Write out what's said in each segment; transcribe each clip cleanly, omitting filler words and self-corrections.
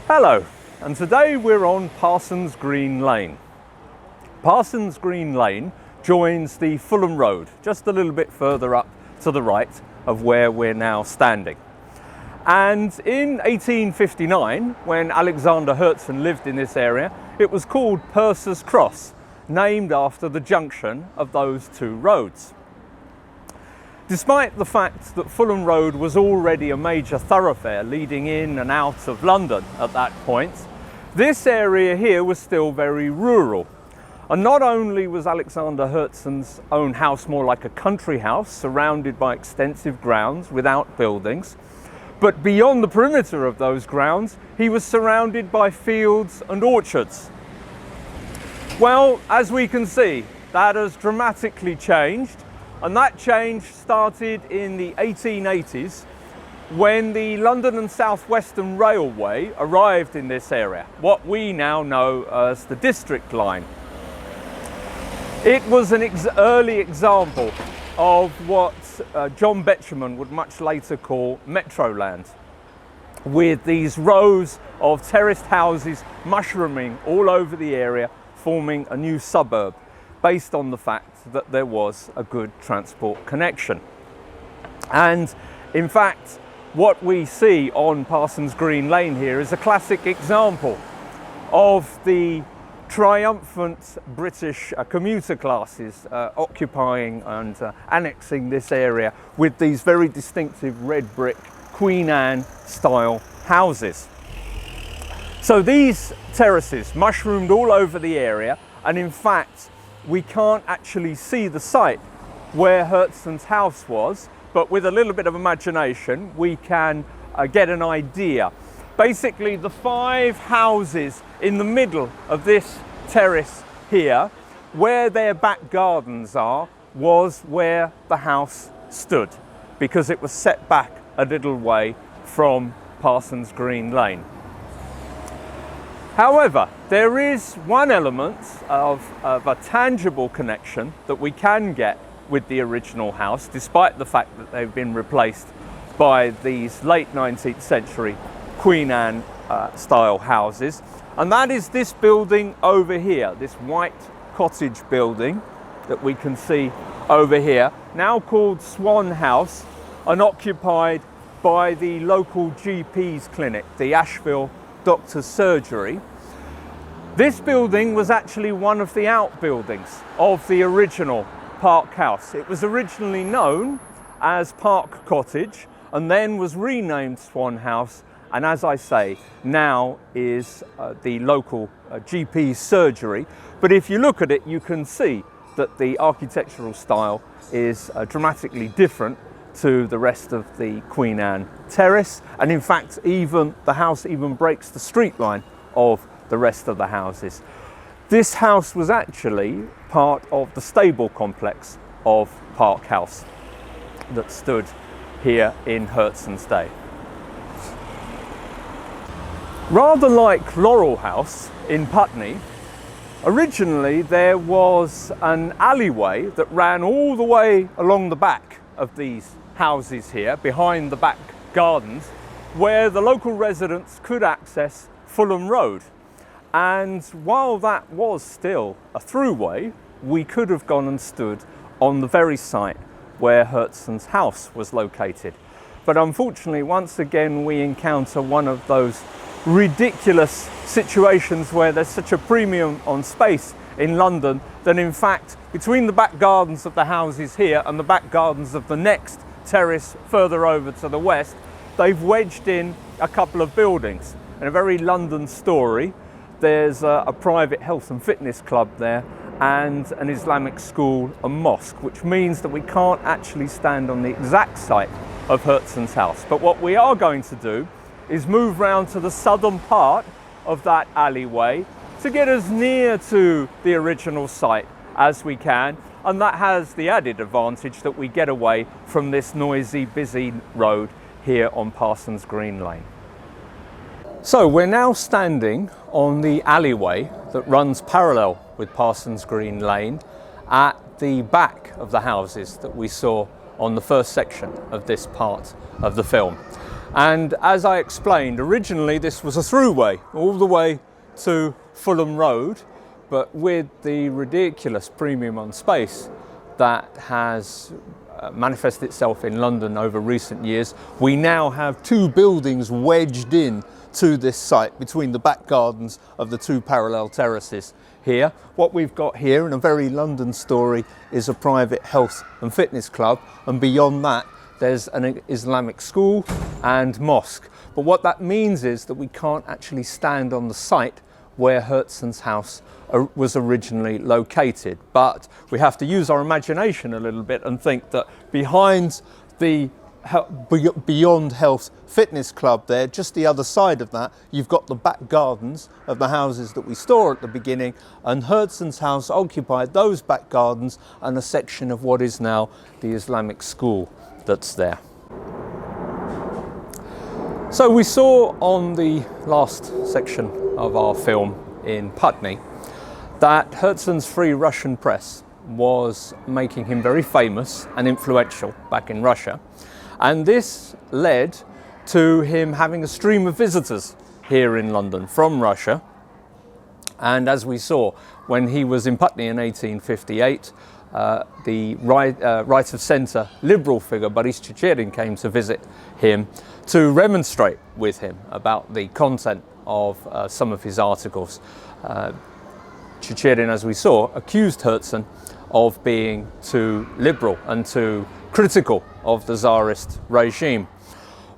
Hello, and today we're on Parsons Green Lane. Parsons Green Lane joins the Fulham Road just a little bit further up to the right of where we're now standing. And in 1859, when Alexander Herzen lived in this area, it was called Purser's Cross, named after the junction of those two roads. Despite the fact that Fulham Road was already a major thoroughfare leading in and out of London at that point, this area here was still very rural. And not only was Alexander Herzen's own house more like a country house surrounded by extensive grounds without buildings, but beyond the perimeter of those grounds, he was surrounded by fields and orchards. Well, as we can see, that has dramatically changed. And that change started in the 1880s when the London and South Western Railway arrived in this area, what we now know as the District Line. It was an early example of what John Betjeman would much later call Metroland, with these rows of terraced houses mushrooming all over the area, forming a new suburb, based on the fact that there was a good transport connection. And in fact, what we see on Parsons Green Lane here is a classic example of the triumphant British commuter classes occupying and annexing this area with these very distinctive red brick Queen Anne style houses. So these terraces mushroomed all over the area, and in fact we can't actually see the site where Herzen's house was, but with a little bit of imagination we can get an idea. Basically, the 5 houses in the middle of this terrace here, where their back gardens are, was where the house stood, because it was set back a little way from Parsons Green Lane. However, there is one element of a tangible connection that we can get with the original house, despite the fact that they've been replaced by these late 19th century Queen Anne style houses. And that is this building over here, this white cottage building that we can see over here, now called Swan House and occupied by the local GP's clinic, the Asheville Doctor's Surgery. This building was actually one of the outbuildings of the original Park House. It was originally known as Park Cottage and then was renamed Swan House, and as I say, now is the local GP's surgery. But if you look at it, you can see that the architectural style is dramatically different to the rest of the Queen Anne terrace, and in fact even the house even breaks the street line of the rest of the houses. This house was actually part of the stable complex of Park House that stood here in Herzen's day. Rather like Laurel House in Putney, originally there was an alleyway that ran all the way along the back of these houses here, behind the back gardens, where the local residents could access Fulham Road. And while that was still a throughway, we could have gone and stood on the very site where Herzen's house was located. But unfortunately, once again, we encounter one of those ridiculous situations where there's such a premium on space in London that in fact, between the back gardens of the houses here and the back gardens of the next terrace further over to the west, they've wedged in a couple of buildings. In a very London story, there's a private health and fitness club there and an Islamic school and mosque, which means that we can't actually stand on the exact site of Herzen's house. But what we are going to do is move round to the southern part of that alleyway to get as near to the original site as we can, and that has the added advantage that we get away from this noisy, busy road here on Parsons Green Lane. So we're now standing on the alleyway that runs parallel with Parsons Green Lane at the back of the houses that we saw on the first section of this part of the film. And as I explained, originally this was a throughway all the way to Fulham Road, but with the ridiculous premium on space that has manifested itself in London over recent years, we now have two buildings wedged in to this site between the back gardens of the two parallel terraces here. What we've got here, in a very London story, is a private health and fitness club, and beyond that there's an Islamic school and mosque. But what that means is that we can't actually stand on the site where Herzen's house was originally located. But we have to use our imagination a little bit and think that behind the Beyond Health Fitness Club there, just the other side of that, you've got the back gardens of the houses that we saw at the beginning, and Herzen's house occupied those back gardens and a section of what is now the Islamic school that's there. So we saw on the last section of our film in Putney that Herzen's Free Russian press was making him very famous and influential back in Russia, and this led to him having a stream of visitors here in London from Russia. And as we saw, when he was in Putney in 1858, the right of centre liberal figure Boris Chicherin came to visit him to remonstrate with him about the content of some of his articles. Chicherin, as we saw, accused Herzen of being too liberal and too critical of the Tsarist regime.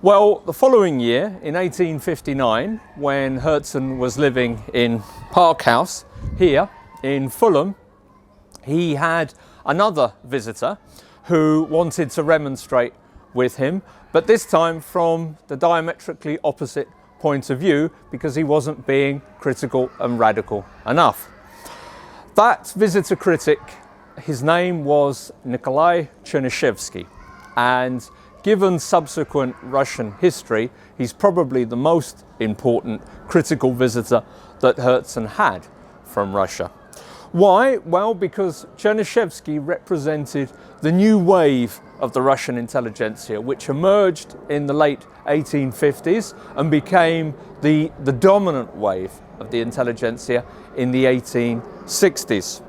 Well, the following year, in 1859, when Herzen was living in Park House here in Fulham, he had another visitor who wanted to remonstrate with him, but this time from the diametrically opposite point of view, because he wasn't being critical and radical enough. That visitor critic, his name was Nikolai Chernyshevsky, and given subsequent Russian history, he's probably the most important critical visitor that Herzen had from Russia. Why? Well, because Chernyshevsky represented the new wave of the Russian intelligentsia, which emerged in the late 1850s and became the dominant wave of the intelligentsia in the 1860s.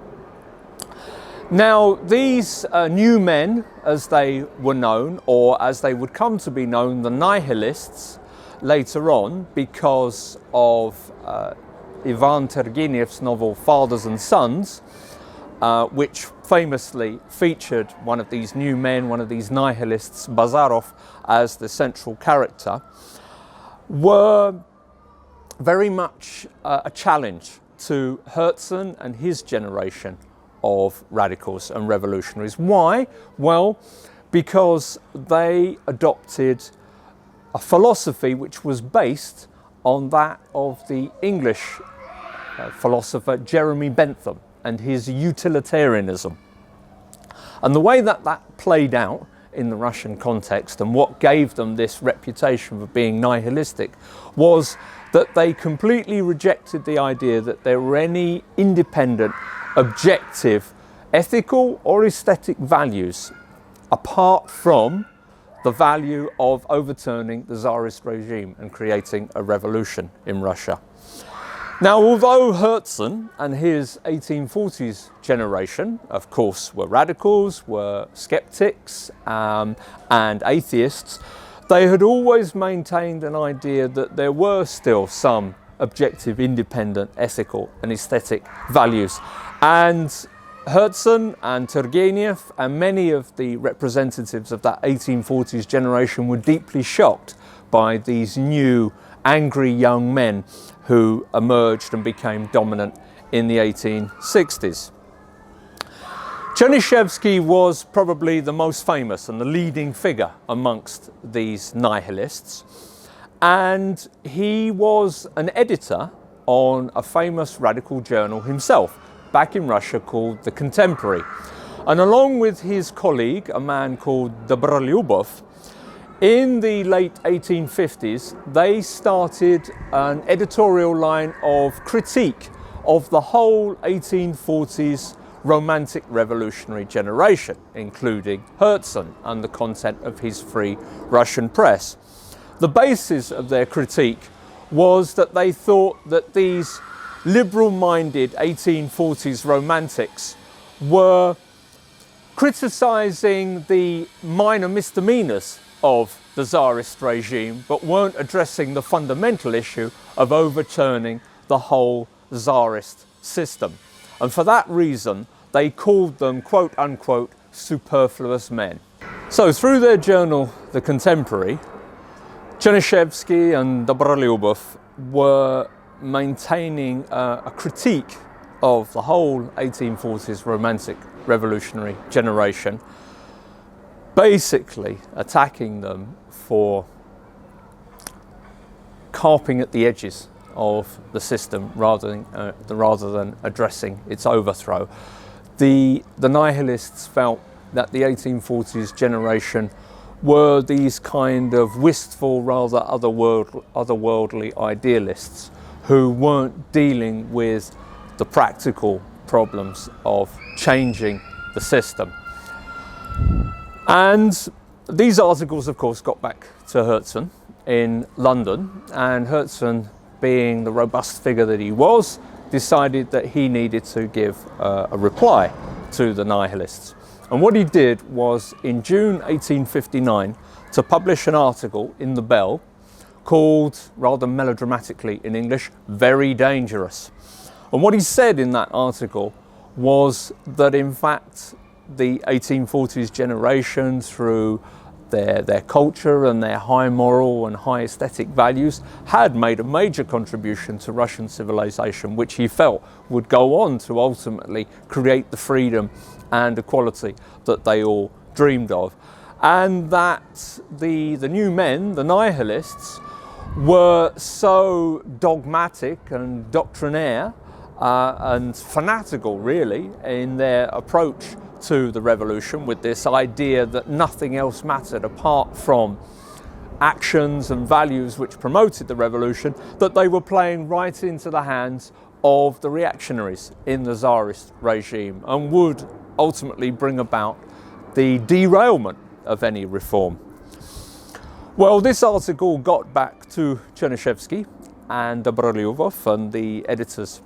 Now, these new men, as they were known, or as they would come to be known, the nihilists, later on, because of Ivan Turgenev's novel Fathers and Sons, which famously featured one of these new men, one of these nihilists, Bazarov, as the central character, were very much a challenge to Herzen and his generation of radicals and revolutionaries. Why? Well, because they adopted a philosophy which was based on that of the English philosopher Jeremy Bentham and his utilitarianism. And the way that played out in the Russian context, and what gave them this reputation for being nihilistic, was that they completely rejected the idea that there were any independent, objective, ethical or aesthetic values apart from the value of overturning the Tsarist regime and creating a revolution in Russia. Now, although Herzen and his 1840s generation, of course, were radicals, were skeptics and atheists, they had always maintained an idea that there were still some objective, independent, ethical and aesthetic values. And Herzen and Turgenev and many of the representatives of that 1840s generation were deeply shocked by these new, angry young men who emerged and became dominant in the 1860s. Chernyshevsky was probably the most famous and the leading figure amongst these nihilists, and he was an editor on a famous radical journal himself back in Russia called The Contemporary. And along with his colleague, a man called Dobrolyubov, in the late 1850s, they started an editorial line of critique of the whole 1840s romantic revolutionary generation, including Herzen and the content of his Free Russian press. The basis of their critique was that they thought that these liberal-minded 1840s romantics were criticising the minor misdemeanours of the Tsarist regime, but weren't addressing the fundamental issue of overturning the whole Tsarist system. And for that reason, they called them, quote unquote, superfluous men. So through their journal, The Contemporary, Chernyshevsky and Dobrolyubov were maintaining a critique of the whole 1840s romantic revolutionary generation, basically attacking them for carping at the edges of the system rather than addressing its overthrow. The nihilists felt that the 1840s generation were these kind of wistful, rather otherworldly idealists who weren't dealing with the practical problems of changing the system. And these articles, of course, got back to Herzen in London, and Herzen, being the robust figure that he was, decided that he needed to give a reply to the nihilists. And what he did was, in June 1859, to publish an article in the Bell called, rather melodramatically in English, Very Dangerous. And what he said in that article was that, in fact, the 1840s generation, through their culture and their high moral and high aesthetic values, had made a major contribution to Russian civilization, which he felt would go on to ultimately create the freedom and equality that they all dreamed of. And that the new men, the nihilists, were so dogmatic and doctrinaire and fanatical, really, in their approach to the revolution, with this idea that nothing else mattered apart from actions and values which promoted the revolution, that they were playing right into the hands of the reactionaries in the Tsarist regime and would ultimately bring about the derailment of any reform. Well, this article got back to Chernyshevsky and Dobrolyubov and the editors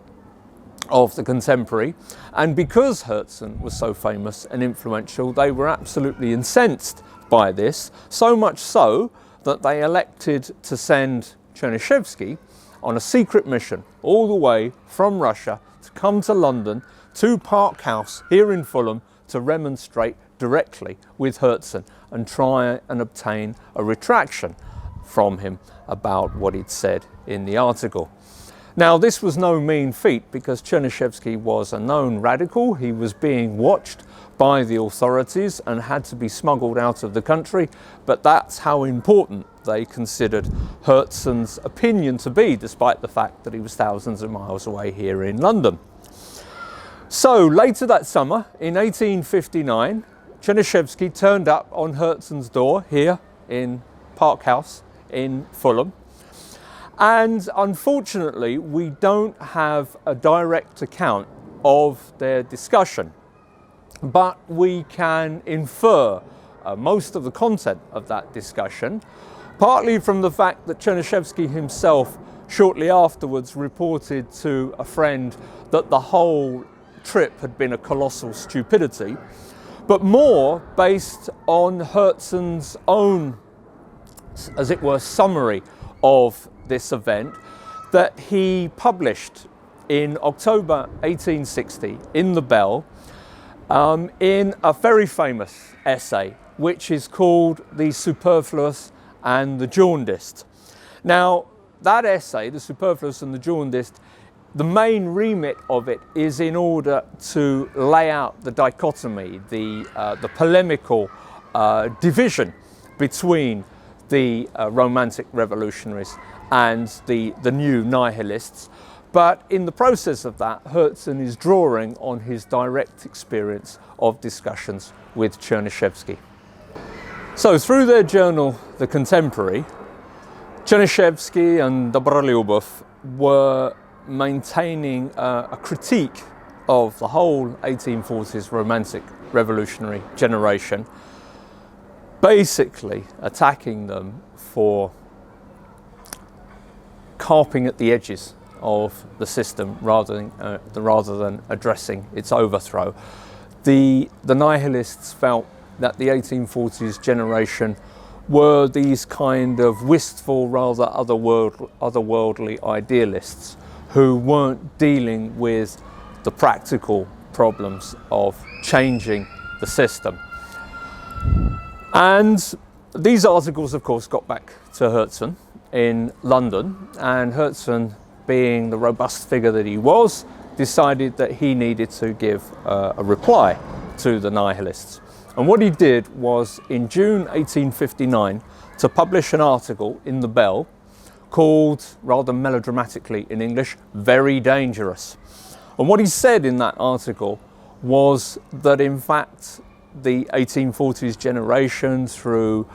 of The Contemporary, and because Herzen was so famous and influential, they were absolutely incensed by this, so much so that they elected to send Chernyshevsky on a secret mission all the way from Russia to come to London to Park House here in Fulham to remonstrate directly with Herzen and try and obtain a retraction from him about what he'd said in the article. Now, this was no mean feat, because Chernyshevsky was a known radical. He was being watched by the authorities and had to be smuggled out of the country, but that's how important they considered Herzen's opinion to be, despite the fact that he was thousands of miles away here in London. So later that summer, in 1859, Chernyshevsky turned up on Herzen's door here in Park House in Fulham. And unfortunately, we don't have a direct account of their discussion, but we can infer most of the content of that discussion, partly from the fact that Chernyshevsky himself shortly afterwards reported to a friend that the whole trip had been a colossal stupidity, but more based on Herzen's own, as it were, summary of this event that he published in October 1860 in the Bell, in a very famous essay which is called The Superfluous and the Jaundiced. Now, that essay, The Superfluous and the Jaundiced, the main remit of it is in order to lay out the dichotomy, the polemical division between the romantic revolutionaries and the new nihilists. But in the process of that, Herzen is drawing on his direct experience of discussions with Chernyshevsky. So through their journal, The Contemporary, Chernyshevsky and Dobrolyubov were maintaining a critique of the whole 1840s romantic revolutionary generation, basically attacking them for carping at the edges of the system rather than addressing its overthrow. The nihilists felt that the 1840s generation were these kind of wistful, rather otherworldly idealists who weren't dealing with the practical problems of changing the system. And these articles, of course, got back to Herzen in London, and Herzen, being the robust figure that he was, decided that he needed to give a reply to the nihilists. And what he did was, in June 1859, to publish an article in the Bell called, rather melodramatically in English, "Very Dangerous." And what he said in that article was that, in fact, the 1840s generation, through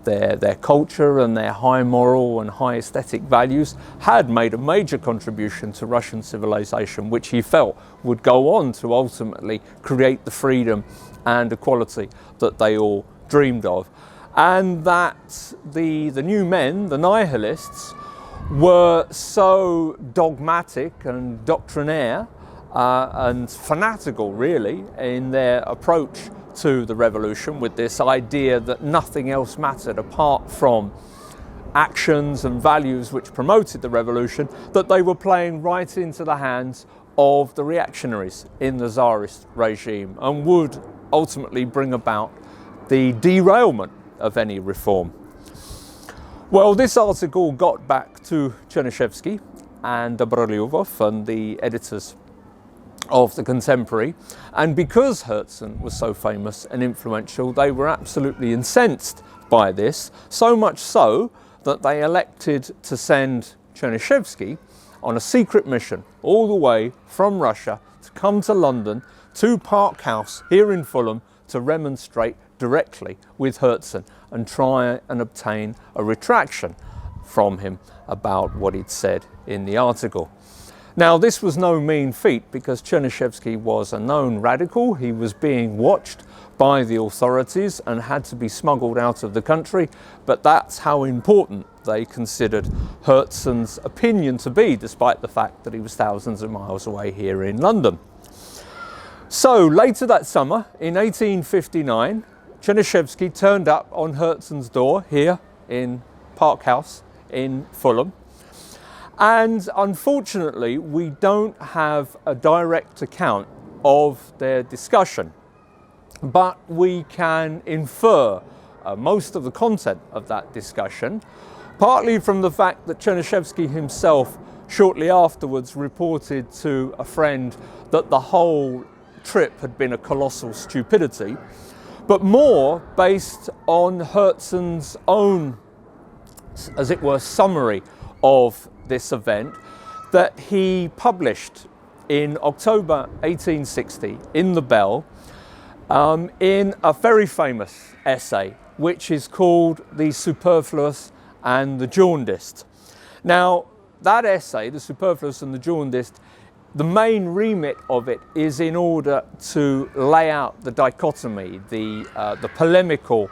their culture and their high moral and high aesthetic values, had made a major contribution to Russian civilization, which he felt would go on to ultimately create the freedom and equality that they all dreamed of. And that the new men, the nihilists, were so dogmatic and doctrinaire and fanatical, really, in their approach to the revolution, with this idea that nothing else mattered apart from actions and values which promoted the revolution, that they were playing right into the hands of the reactionaries in the Tsarist regime and would ultimately bring about the derailment of any reform. Well, this article got back to Chernyshevsky and Dobrolyubov and the editors of the Contemporary, and because Herzen was so famous and influential, they were absolutely incensed by this, so much so that they elected to send Chernyshevsky on a secret mission all the way from Russia to come to London to Park House here in Fulham to remonstrate directly with Herzen and try and obtain a retraction from him about what he'd said in the article. Now, this was no mean feat, because Chernyshevsky was a known radical. He was being watched by the authorities and had to be smuggled out of the country, but that's how important they considered Herzen's opinion to be, despite the fact that he was thousands of miles away here in London. So later that summer, in 1859, Chernyshevsky turned up on Herzen's door here in Park House in Fulham. And unfortunately, we don't have a direct account of their discussion, but we can infer most of the content of that discussion, partly from the fact that Chernyshevsky himself shortly afterwards reported to a friend that the whole trip had been a colossal stupidity, but more based on Herzen's own, as it were, summary of this event that he published in October 1860 in the Bell, in a very famous essay which is called "The Superfluous and the Jaundiced." Now, that essay, "The Superfluous and the Jaundiced," the main remit of it is in order to lay out the dichotomy, the polemical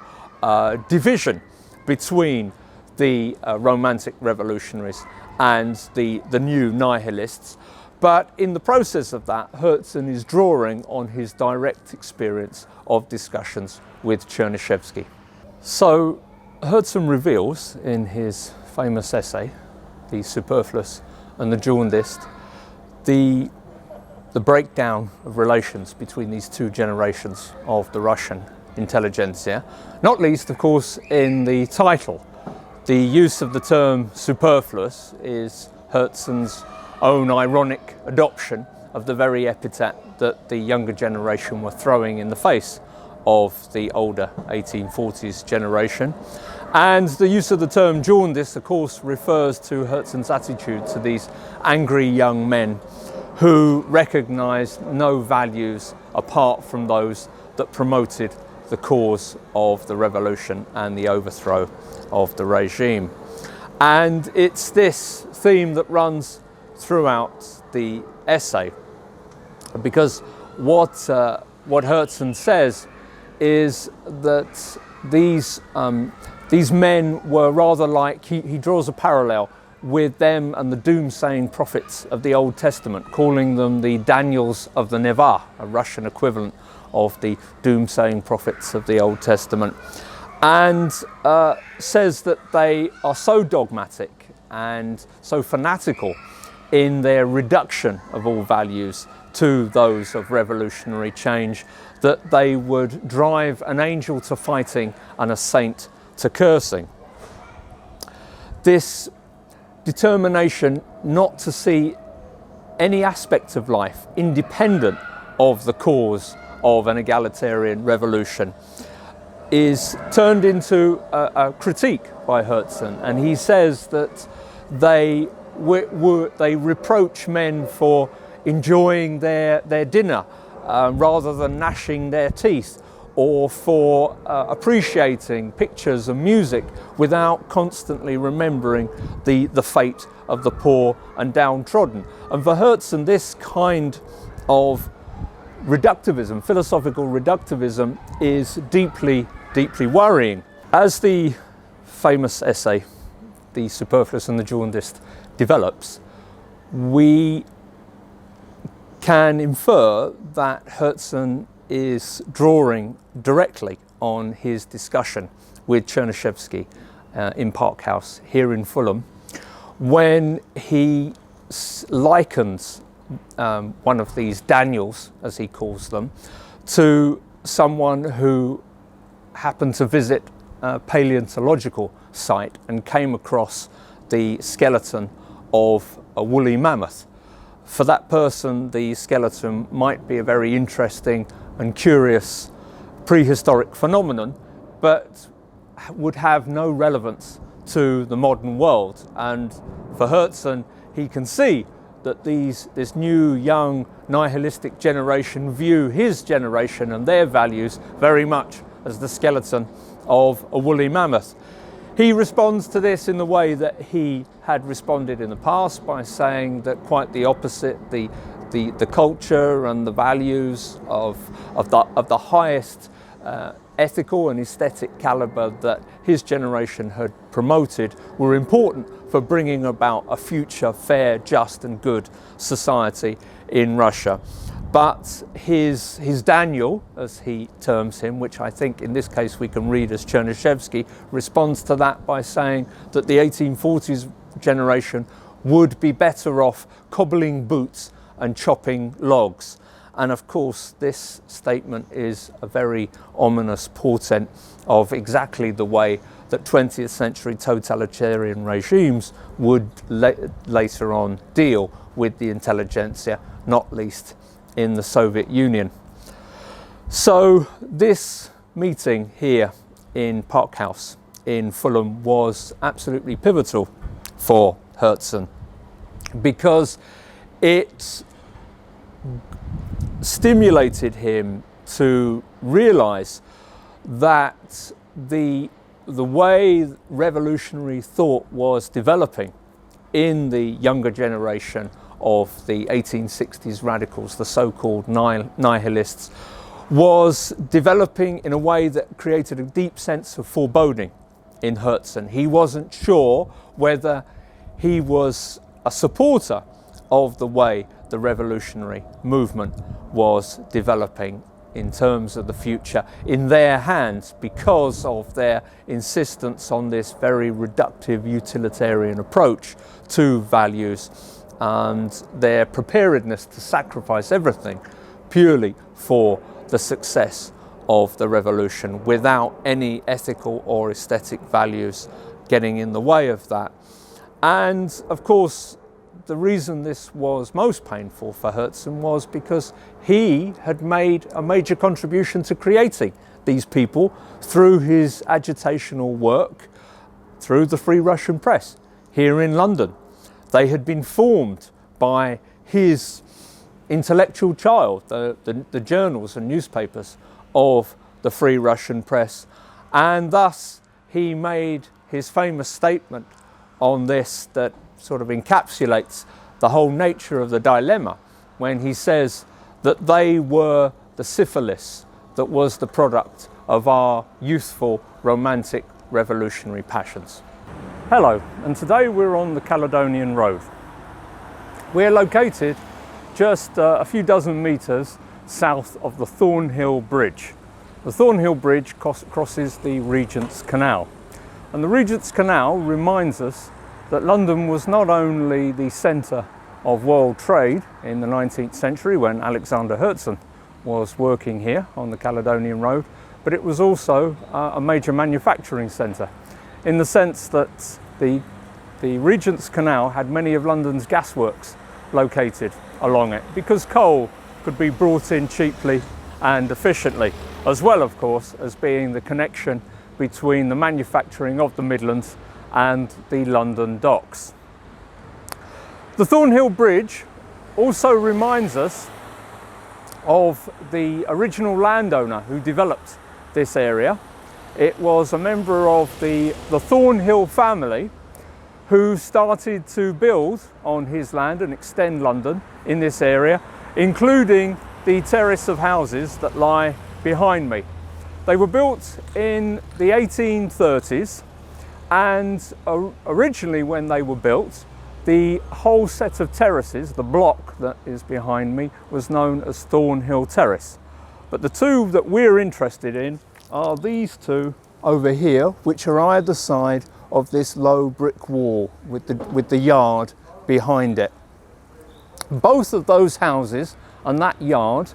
division between the Romantic revolutionaries and the new nihilists. But in the process of that, Herzen is drawing on his direct experience of discussions with Chernyshevsky. So Herzen reveals in his famous essay, "The Superfluous and the Jaundiced," the breakdown of relations between these two generations of the Russian intelligentsia, not least, of course, in the title. The use of the term superfluous is Herzen's own ironic adoption of the very epithet that the younger generation were throwing in the face of the older 1840s generation. And the use of the term jaundice, of course, refers to Herzen's attitude to these angry young men who recognised no values apart from those that promoted the cause of the revolution and the overthrow of the regime. And it's this theme that runs throughout the essay, because what Herzen says is that these men were rather like, he draws a parallel with them and the doomsaying prophets of the Old Testament, calling them the Daniels of the Nevar, a Russian equivalent of the doomsaying prophets of the Old Testament, and says that they are so dogmatic and so fanatical in their reduction of all values to those of revolutionary change that they would drive an angel to fighting and a saint to cursing. This determination not to see any aspect of life independent of the cause of an egalitarian revolution is turned into a critique by Herzen, and he says that they reproach men for enjoying their dinner rather than gnashing their teeth, or for appreciating pictures and music without constantly remembering the fate of the poor and downtrodden. And for Herzen, this kind of reductivism, philosophical reductivism, is deeply, deeply worrying. As the famous essay, The Superfluous and the Jaundiced, develops, we can infer that Herzen is drawing directly on his discussion with Chernyshevsky in Park House here in Fulham, when he likens one of these Daniels, as he calls them, to someone who happened to visit a paleontological site and came across the skeleton of a woolly mammoth. For that person, the skeleton might be a very interesting and curious prehistoric phenomenon, but would have no relevance to the modern world. And for Herzen, he can see that this new, young, nihilistic generation view his generation and their values very much as the skeleton of a woolly mammoth. He responds to this in the way that he had responded in the past, by saying that quite the opposite, the culture and the values of the highest ethical and aesthetic caliber that his generation had promoted were important for bringing about a future fair, just and good society in Russia. But his Daniel, as he terms him, which I think in this case we can read as Chernyshevsky, responds to that by saying that the 1840s generation would be better off cobbling boots and chopping logs. And of course, this statement is a very ominous portent of exactly the way that 20th century totalitarian regimes would later on deal with the intelligentsia, not least in the Soviet Union. So this meeting here in Park House in Fulham was absolutely pivotal for Herzen, because it stimulated him to realize that the way revolutionary thought was developing in the younger generation of the 1860s radicals, the so-called nihilists, was developing in a way that created a deep sense of foreboding in Herzen. He wasn't sure whether he was a supporter of the way the revolutionary movement was developing in terms of the future in their hands, because of their insistence on this very reductive utilitarian approach to values and their preparedness to sacrifice everything purely for the success of the revolution, without any ethical or aesthetic values getting in the way of that. And of course, the reason this was most painful for Herzen was because he had made a major contribution to creating these people through his agitational work through the Free Russian Press here in London. They had been formed by his intellectual child, the journals and newspapers of the Free Russian Press, and thus he made his famous statement on this that sort of encapsulates the whole nature of the dilemma, when he says that they were the syphilis that was the product of our youthful, romantic, revolutionary passions. Hello, and today we're on the Caledonian Road. We're located just a few dozen metres south of the Thornhill Bridge. The Thornhill Bridge crosses the Regent's Canal. And the Regent's Canal reminds us that London was not only the centre of world trade in the 19th century when Alexander Herzen was working here on the Caledonian Road, but it was also a major manufacturing centre, in the sense that the Regent's Canal had many of London's gasworks located along it, because coal could be brought in cheaply and efficiently, as well, of course, as being the connection between the manufacturing of the Midlands and the London docks. The Thornhill Bridge also reminds us of the original landowner who developed this area. It was a member of the Thornhill family who started to build on his land and extend London in this area, including the terrace of houses that lie behind me. They were built in the 1830s, and originally when they were built, the whole set of terraces, the block that is behind me, was known as Thornhill Terrace. But the two that we're interested in are these two over here, which are either side of this low brick wall with the yard behind it. Both of those houses and that yard,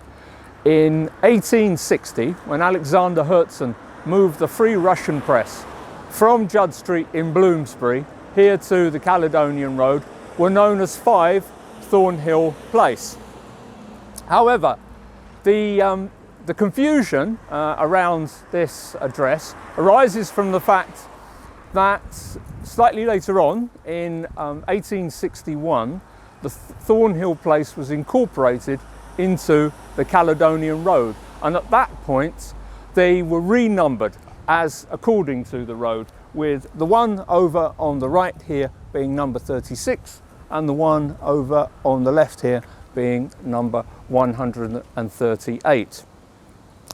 in 1860, when Alexander Herzen moved the Free Russian press from Judd Street in Bloomsbury here to the Caledonian Road, were known as 5 Thornhill Place. However, the confusion around this address arises from the fact that slightly later on, in 1861, the Thornhill Place was incorporated into the Caledonian Road, and at that point they were renumbered as according to the road, with the one over on the right here being number 36 and the one over on the left here being number 138.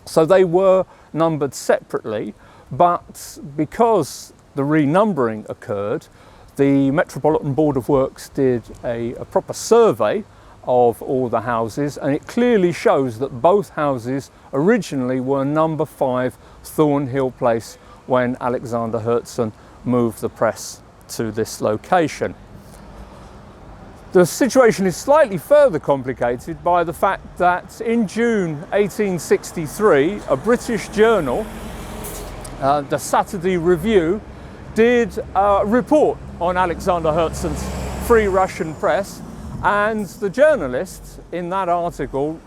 So they were numbered separately, but because the renumbering occurred, the Metropolitan Board of Works did a proper survey of all the houses, and it clearly shows that both houses originally were number 5 Thornhill Place when Alexander Herzen moved the press to this location. The situation is slightly further complicated by the fact that in June 1863, a British journal, the Saturday Review, did a report on Alexander Herzen's Free Russian press, and the journalist in that article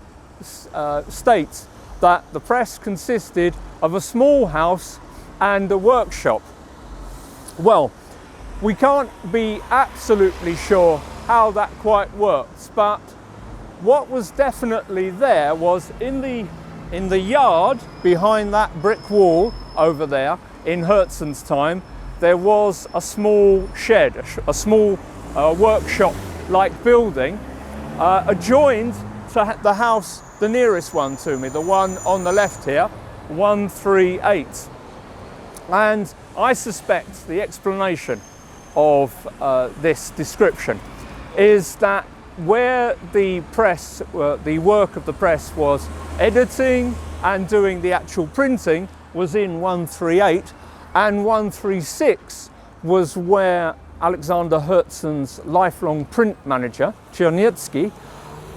states that the press consisted of a small house and a workshop. Well, we can't be absolutely sure how that quite works, but what was definitely there was in the yard behind that brick wall over there in Herzen's time, there was a small shed, a small workshop-like building adjoined to the house, the nearest one to me, the one on the left here, 138. And I suspect the explanation of this description is that where the press, the work of the press was editing and doing the actual printing was in 138, and 136 was where Alexander Herzen's lifelong print manager, Chernetsky,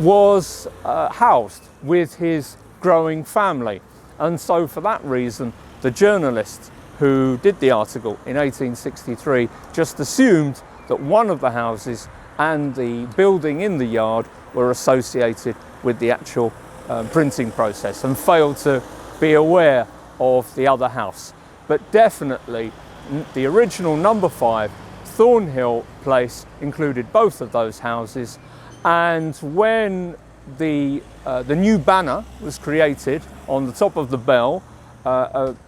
was housed with his growing family. And so for that reason, the journalist who did the article in 1863 just assumed that one of the houses and the building in the yard were associated with the actual printing process, and failed to be aware of the other house. But definitely the original number 5 Thornhill Place included both of those houses, and when the new banner was created on the top of the bell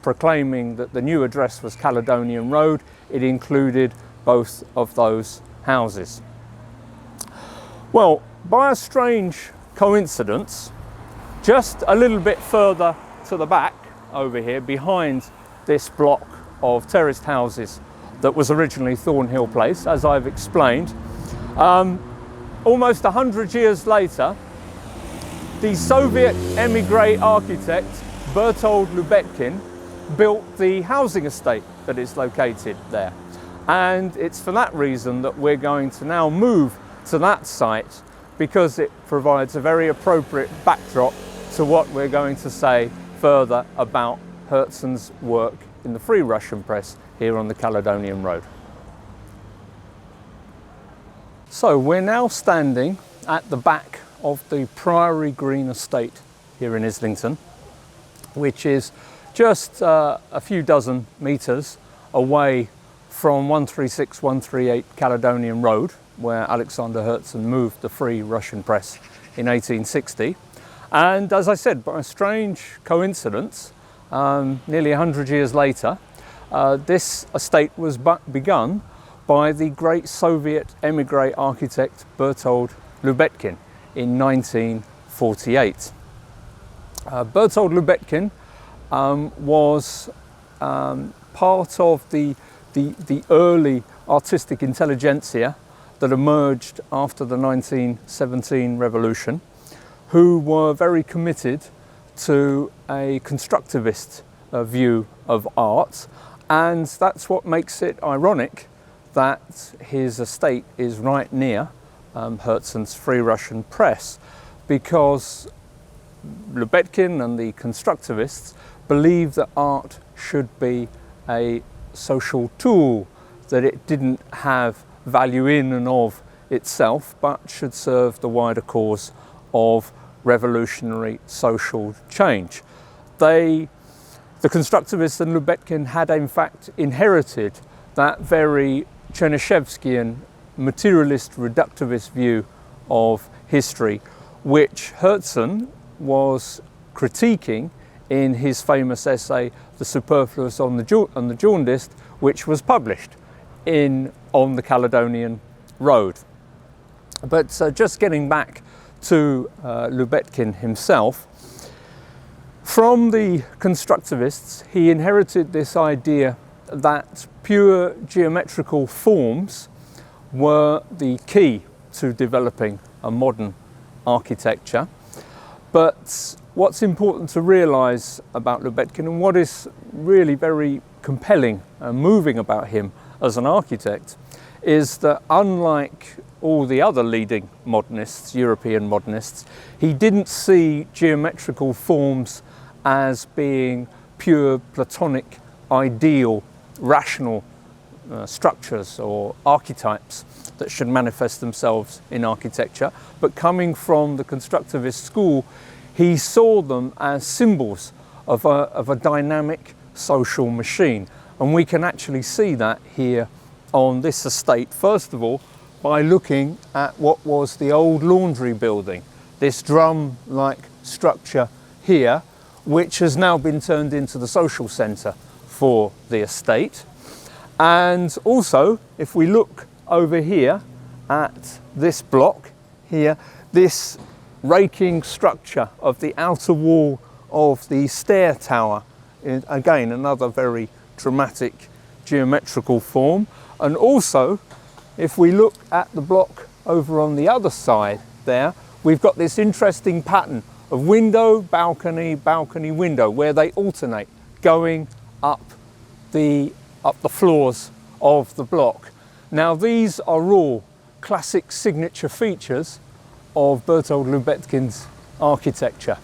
proclaiming that the new address was Caledonian Road, it included both of those houses. Well, by a strange coincidence, just a little bit further to the back over here, behind this block of terraced houses that was originally Thornhill Place, as I've explained. Almost 100 years later, the Soviet emigre architect Bertold Lubetkin built the housing estate that is located there. And it's for that reason that we're going to now move to that site, because it provides a very appropriate backdrop to what we're going to say further about Herzen's work in the Free Russian press here on the Caledonian Road. So we're now standing at the back of the Priory Green estate here in Islington, which is just a few dozen metres away from 136, 138 Caledonian Road, where Alexander Herzen moved the Free Russian press in 1860. And as I said, by a strange coincidence, nearly 100 years later, this estate was begun by the great Soviet emigre architect Bertold Lubetkin in 1948. Bertold Lubetkin was part of the early artistic intelligentsia that emerged after the 1917 revolution, who were very committed to a constructivist view of art. And that's what makes it ironic that his estate is right near Herzen's Free Russian press, because Lubetkin and the constructivists believed that art should be a social tool, that it didn't have value in and of itself, but should serve the wider cause of revolutionary social change. The constructivists and Lubetkin had in fact inherited that very Chernyshevskian materialist reductivist view of history, which Herzen was critiquing in his famous essay The Superfluous and the Jaundiced, which was published on the Caledonian Road. But just getting back to Lubetkin himself, from the constructivists he inherited this idea that pure geometrical forms were the key to developing a modern architecture. But what's important to realise about Lubetkin, and what is really very compelling and moving about him as an architect, is that unlike all the other leading modernists, European modernists, he didn't see geometrical forms as being pure Platonic, ideal, rational structures or archetypes that should manifest themselves in architecture. But coming from the constructivist school, he saw them as symbols of a dynamic social machine. And we can actually see that here on this estate, first of all, by looking at what was the old laundry building, this drum-like structure here, which has now been turned into the social centre for the estate. And also, if we look over here at this block here, this raking structure of the outer wall of the stair tower, is again another very dramatic geometrical form. And also, if we look at the block over on the other side there, we've got this interesting pattern of window, balcony, balcony, window, where they alternate going up the floors of the block. Now these are all classic signature features of Bertold Lubetkin's architecture.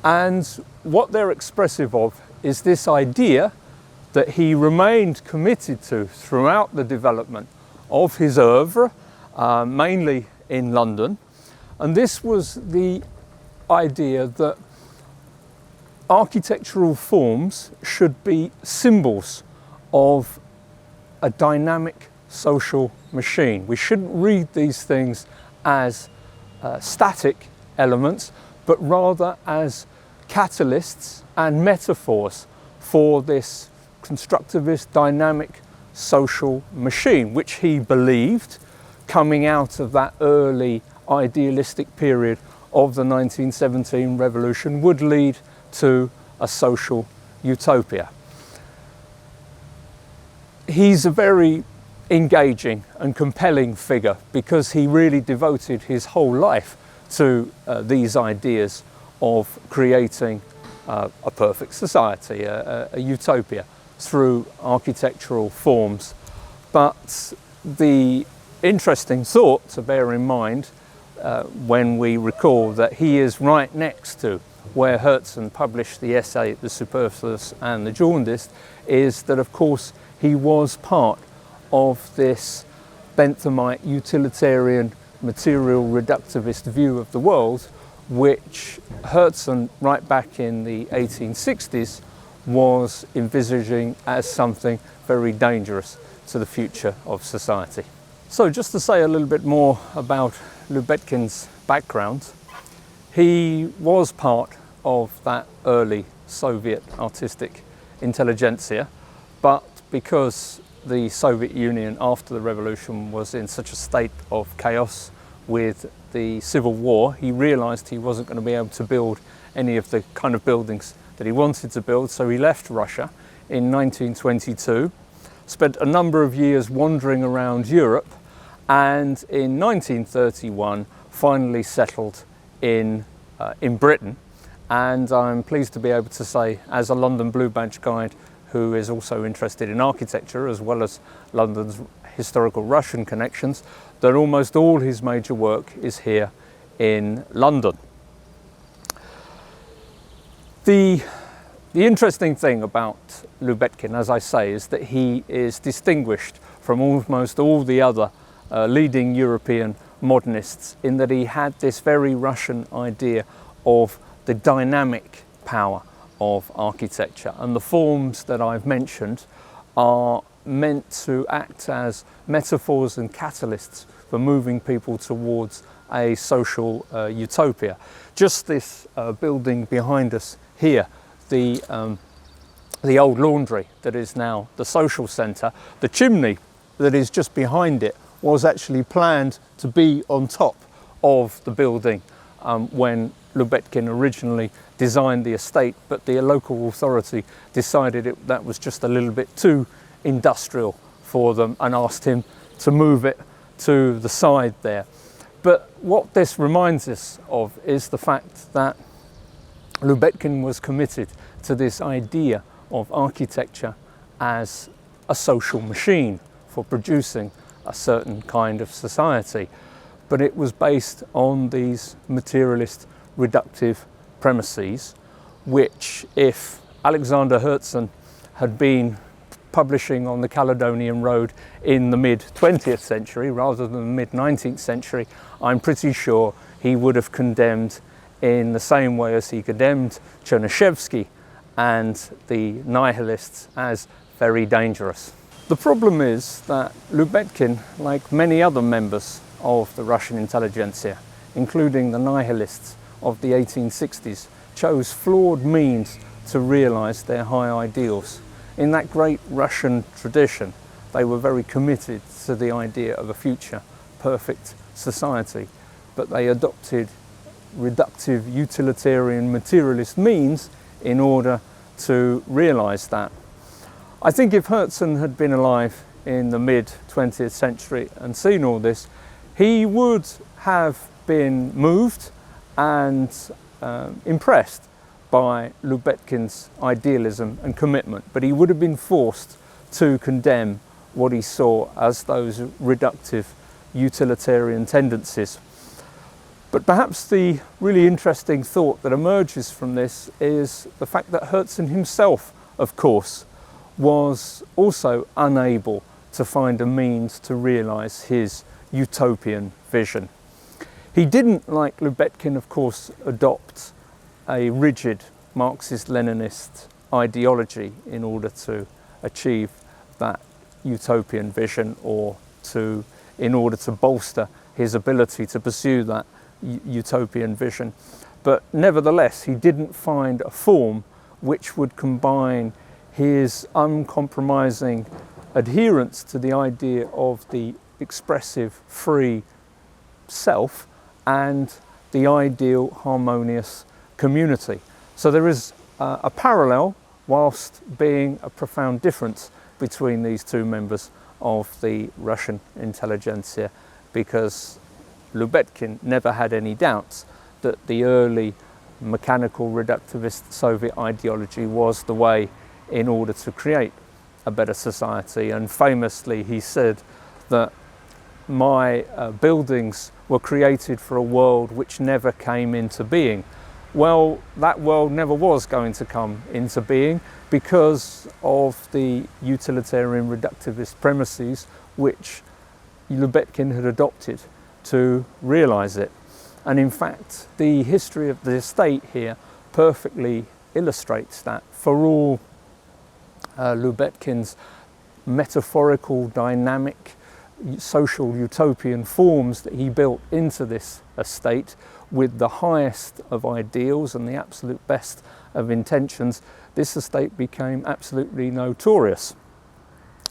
And what they're expressive of is this idea that he remained committed to throughout the development of his oeuvre, mainly in London. And this was the idea that architectural forms should be symbols of a dynamic social machine. We shouldn't read these things as static elements, but rather as catalysts and metaphors for this constructivist dynamic social machine, which he believed, coming out of that early idealistic period of the 1917 revolution, would lead to a social utopia. he's a very engaging and compelling figure because he really devoted his whole life to these ideas of creating a perfect society, a utopia, through architectural forms. But the interesting thought to bear in mind when we recall that he is right next to where Herzen published the essay The Superfluous and the Jaundiced is that, of course, he was part of this Benthamite utilitarian material reductivist view of the world, which Herzen, right back in the 1860s, was envisaging as something very dangerous to the future of society. So just to say a little bit more about Lubetkin's background, he was part of that early Soviet artistic intelligentsia, but because the Soviet Union after the revolution was in such a state of chaos with the civil war, he realized he wasn't going to be able to build any of the kind of buildings that he wanted to build, so he left Russia in 1922, spent a number of years wandering around Europe, and in 1931 finally settled in Britain. And I'm pleased to be able to say, as a London Blue Badge guide who is also interested in architecture as well as London's historical Russian connections, that almost all his major work is here in London. The interesting thing about Lubetkin, as I say, is that he is distinguished from almost all the other leading European modernists in that he had this very Russian idea of the dynamic power of architecture, and the forms that I've mentioned are meant to act as metaphors and catalysts for moving people towards a social utopia. Just this building behind us here, the old laundry that is now the social centre, the chimney that is just behind it was actually planned to be on top of the building when Lubetkin originally designed the estate, but the local authority decided that was just a little bit too industrial for them and asked him to move it to the side there. But what this reminds us of is the fact that Lubetkin was committed to this idea of architecture as a social machine for producing a certain kind of society. But it was based on these materialist reductive premises, which, if Alexander Herzen had been publishing on the Caledonian Road in the mid-20th century rather than the mid-19th century, I'm pretty sure he would have condemned in the same way as he condemned Chernyshevsky and the nihilists as very dangerous. The problem is that Lubetkin, like many other members of the Russian intelligentsia, including the nihilists of the 1860s, chose flawed means to realize their high ideals. In that great Russian tradition, they were very committed to the idea of a future perfect society, but they adopted reductive utilitarian materialist means in order to realize that. I think if Herzen had been alive in the mid-20th century and seen all this, he would have been moved and impressed by Lubetkin's idealism and commitment, but he would have been forced to condemn what he saw as those reductive utilitarian tendencies. But perhaps the really interesting thought that emerges from this is the fact that Herzen himself, of course, was also unable to find a means to realise his utopian vision. He didn't, like Lubetkin, of course, adopt a rigid Marxist-Leninist ideology in order to achieve that utopian vision, or in order to bolster his ability to pursue that utopian vision. But nevertheless, he didn't find a form which would combine his uncompromising adherence to the idea of the expressive, free self and the ideal harmonious community. So there is a parallel whilst being a profound difference between these two members of the Russian intelligentsia, because Lubetkin never had any doubts that the early mechanical reductivist Soviet ideology was the way in order to create a better society. And famously he said that my buildings were created for a world which never came into being. Well, that world never was going to come into being because of the utilitarian reductivist premises which Lubetkin had adopted to realise it. And in fact, the history of the estate here perfectly illustrates that. For all Lubetkin's metaphorical, dynamic, social utopian forms that he built into this estate with the highest of ideals and the absolute best of intentions, this estate became absolutely notorious.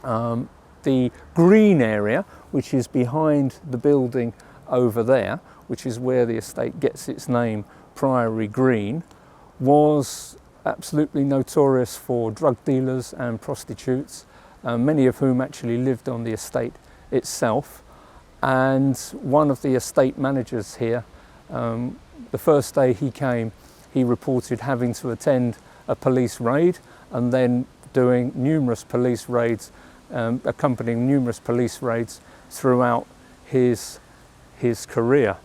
The green area, which is behind the building over there, which is where the estate gets its name, Priory Green, was absolutely notorious for drug dealers and prostitutes, many of whom actually lived on the estate itself. And one of the estate managers here, the first day he came, he reported having to attend a police raid and then doing numerous police raids, accompanying numerous police raids throughout his career.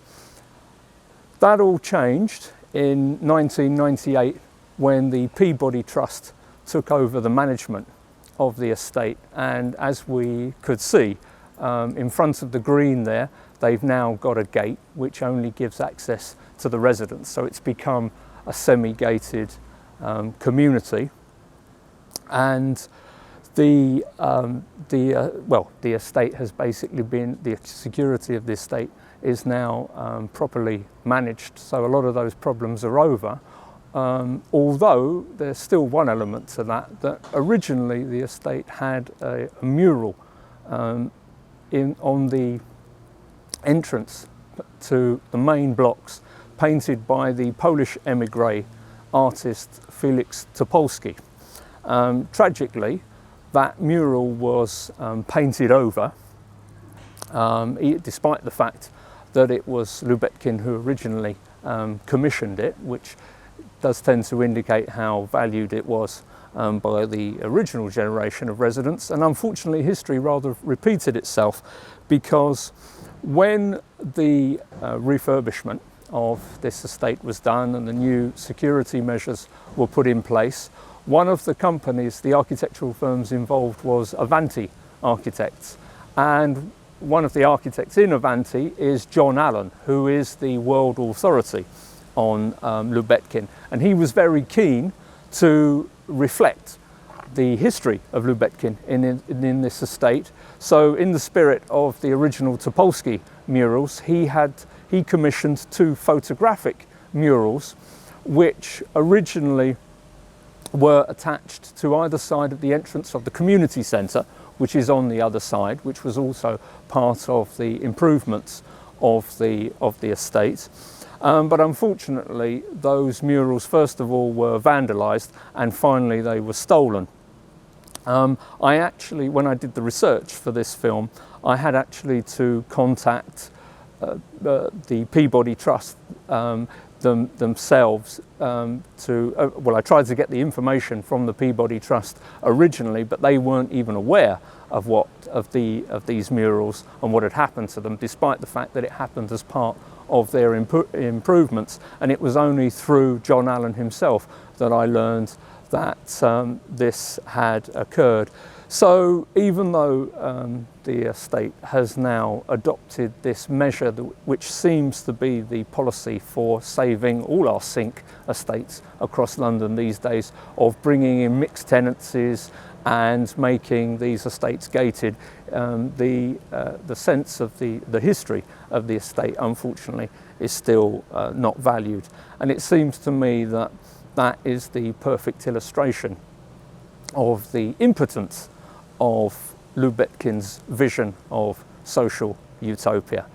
That all changed in 1998 when the Peabody Trust took over the management of the estate, and as we could see in front of the green there, they've now got a gate which only gives access to the residents, so it's become a semi-gated community. And the estate has basically been, the security of the estate is now properly managed, so a lot of those problems are over. Although there's still one element to that originally the estate had a mural on the entrance to the main blocks, painted by the Polish emigre artist Felix Topolski. Tragically, that mural was painted over, despite the fact that it was Lubetkin who originally commissioned it, which does tend to indicate how valued it was by the original generation of residents. And unfortunately, history rather repeated itself, because when the refurbishment of this estate was done and the new security measures were put in place, one of the companies, the architectural firms involved, was Avanti Architects. And one of the architects in Avanti is John Allen, who is the world authority on Lubetkin. And he was very keen to reflect the history of Lubetkin in this estate. So in the spirit of the original Topolski murals, he commissioned two photographic murals which originally were attached to either side of the entrance of the community centre, which is on the other side, which was also part of the improvements of the estate. But unfortunately, those murals first of all were vandalised, and finally they were stolen. I actually, when I did the research for this film, I had actually to contact the Peabody Trust themselves I tried to get the information from the Peabody Trust originally, but they weren't even aware of these murals and what had happened to them, despite the fact that it happened as part of their improvements. And it was only through John Allen himself that I learned that this had occurred. So even though the estate has now adopted this measure, which seems to be the policy for saving all our sink estates across London these days, of bringing in mixed tenancies and making these estates gated, the sense of the history of the estate, unfortunately, is still not valued. And it seems to me that that is the perfect illustration of the impotence of Lubetkin's vision of social utopia.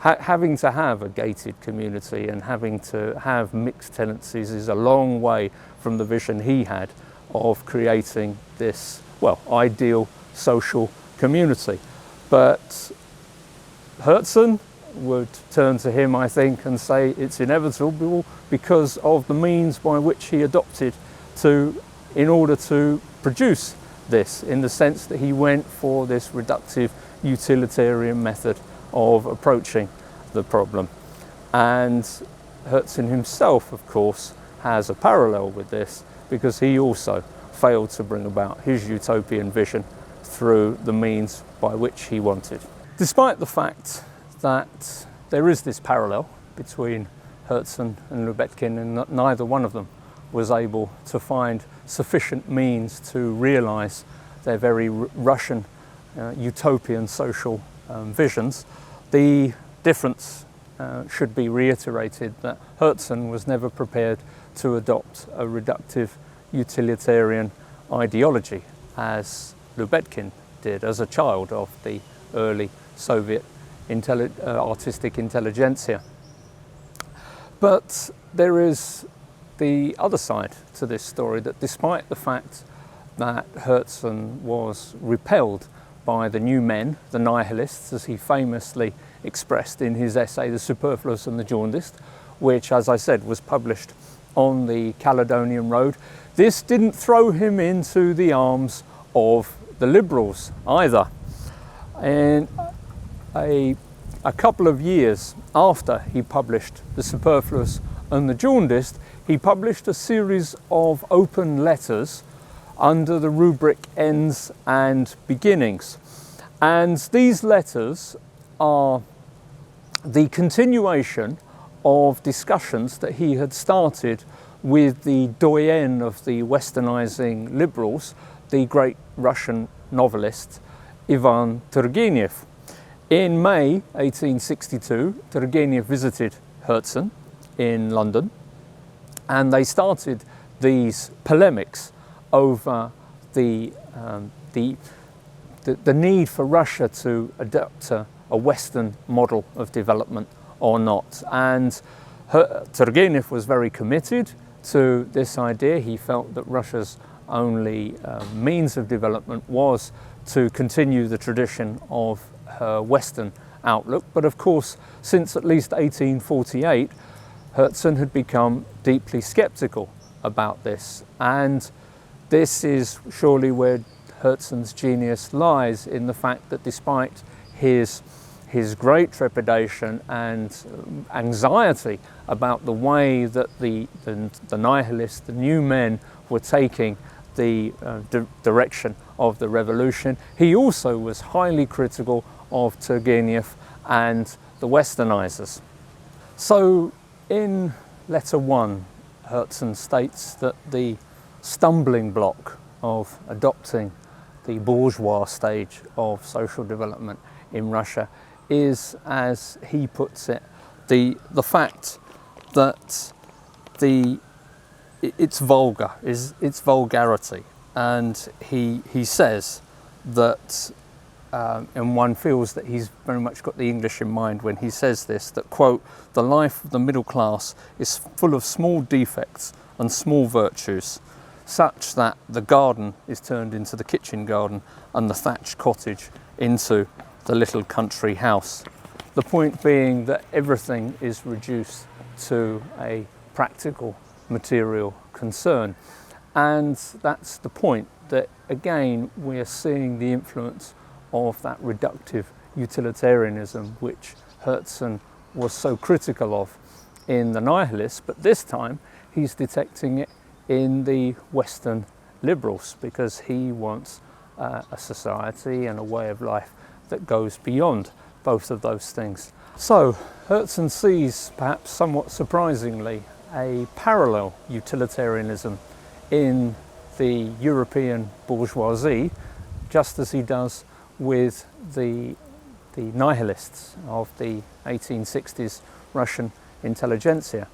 Having to have a gated community and having to have mixed tenancies is a long way from the vision he had of creating this well, ideal social community. But Herzen would turn to him, I think, and say it's inevitable because of the means by which he adopted in order to produce this, in the sense that he went for this reductive utilitarian method of approaching the problem. And Herzen himself, of course, has a parallel with this, because he also failed to bring about his utopian vision through the means by which he wanted. Despite the fact that there is this parallel between Herzen and Lubetkin, and neither one of them was able to find sufficient means to realise their very Russian utopian social visions, the difference should be reiterated that Herzen was never prepared to adopt a reductive utilitarian ideology as Lubetkin did as a child of the early Soviet artistic intelligentsia. But there is the other side to this story, that despite the fact that Herzen was repelled by the new men, the nihilists, as he famously expressed in his essay The Superfluous and the Jaundiced, which, as I said, was published on the Caledonian Road, this didn't throw him into the arms of the liberals either. And a couple of years after he published The Superfluous and the Jaundiced, he published a series of open letters under the rubric Ends and Beginnings. And these letters are the continuation of discussions that he had started with the doyen of the westernizing liberals, the great Russian novelist Ivan Turgenev. In May 1862, Turgenev visited Herzen in London, and they started these polemics over the need for Russia to adopt a Western model of development or not. And Turgenev was very committed to this idea. He felt that Russia's only means of development was to continue the tradition of her Western outlook. But of course, since at least 1848, Herzen had become deeply skeptical about this. And this is surely where Herzen's genius lies, in the fact that despite his great trepidation and anxiety about the way that the nihilists, the new men, were taking the direction of the revolution, he also was highly critical of Turgenev and the Westernizers. So in letter 1, Herzen states that the stumbling block of adopting the bourgeois stage of social development in Russia is, as he puts it, the fact that it's vulgar, it's vulgarity. And he says that, and one feels that he's very much got the English in mind when he says this, that, quote, "The life of the middle class is full of small defects and small virtues, such that the garden is turned into the kitchen garden and the thatched cottage into the little country house." The point being that everything is reduced to a practical material concern. And that's the point, that again we are seeing the influence of that reductive utilitarianism which Herzen was so critical of in the nihilists, but this time he's detecting it in the Western liberals, because he wants a society and a way of life that goes beyond both of those things. So Herzen sees, perhaps somewhat surprisingly, a parallel utilitarianism in the European bourgeoisie, just as he does with the nihilists of the 1860s Russian intelligentsia.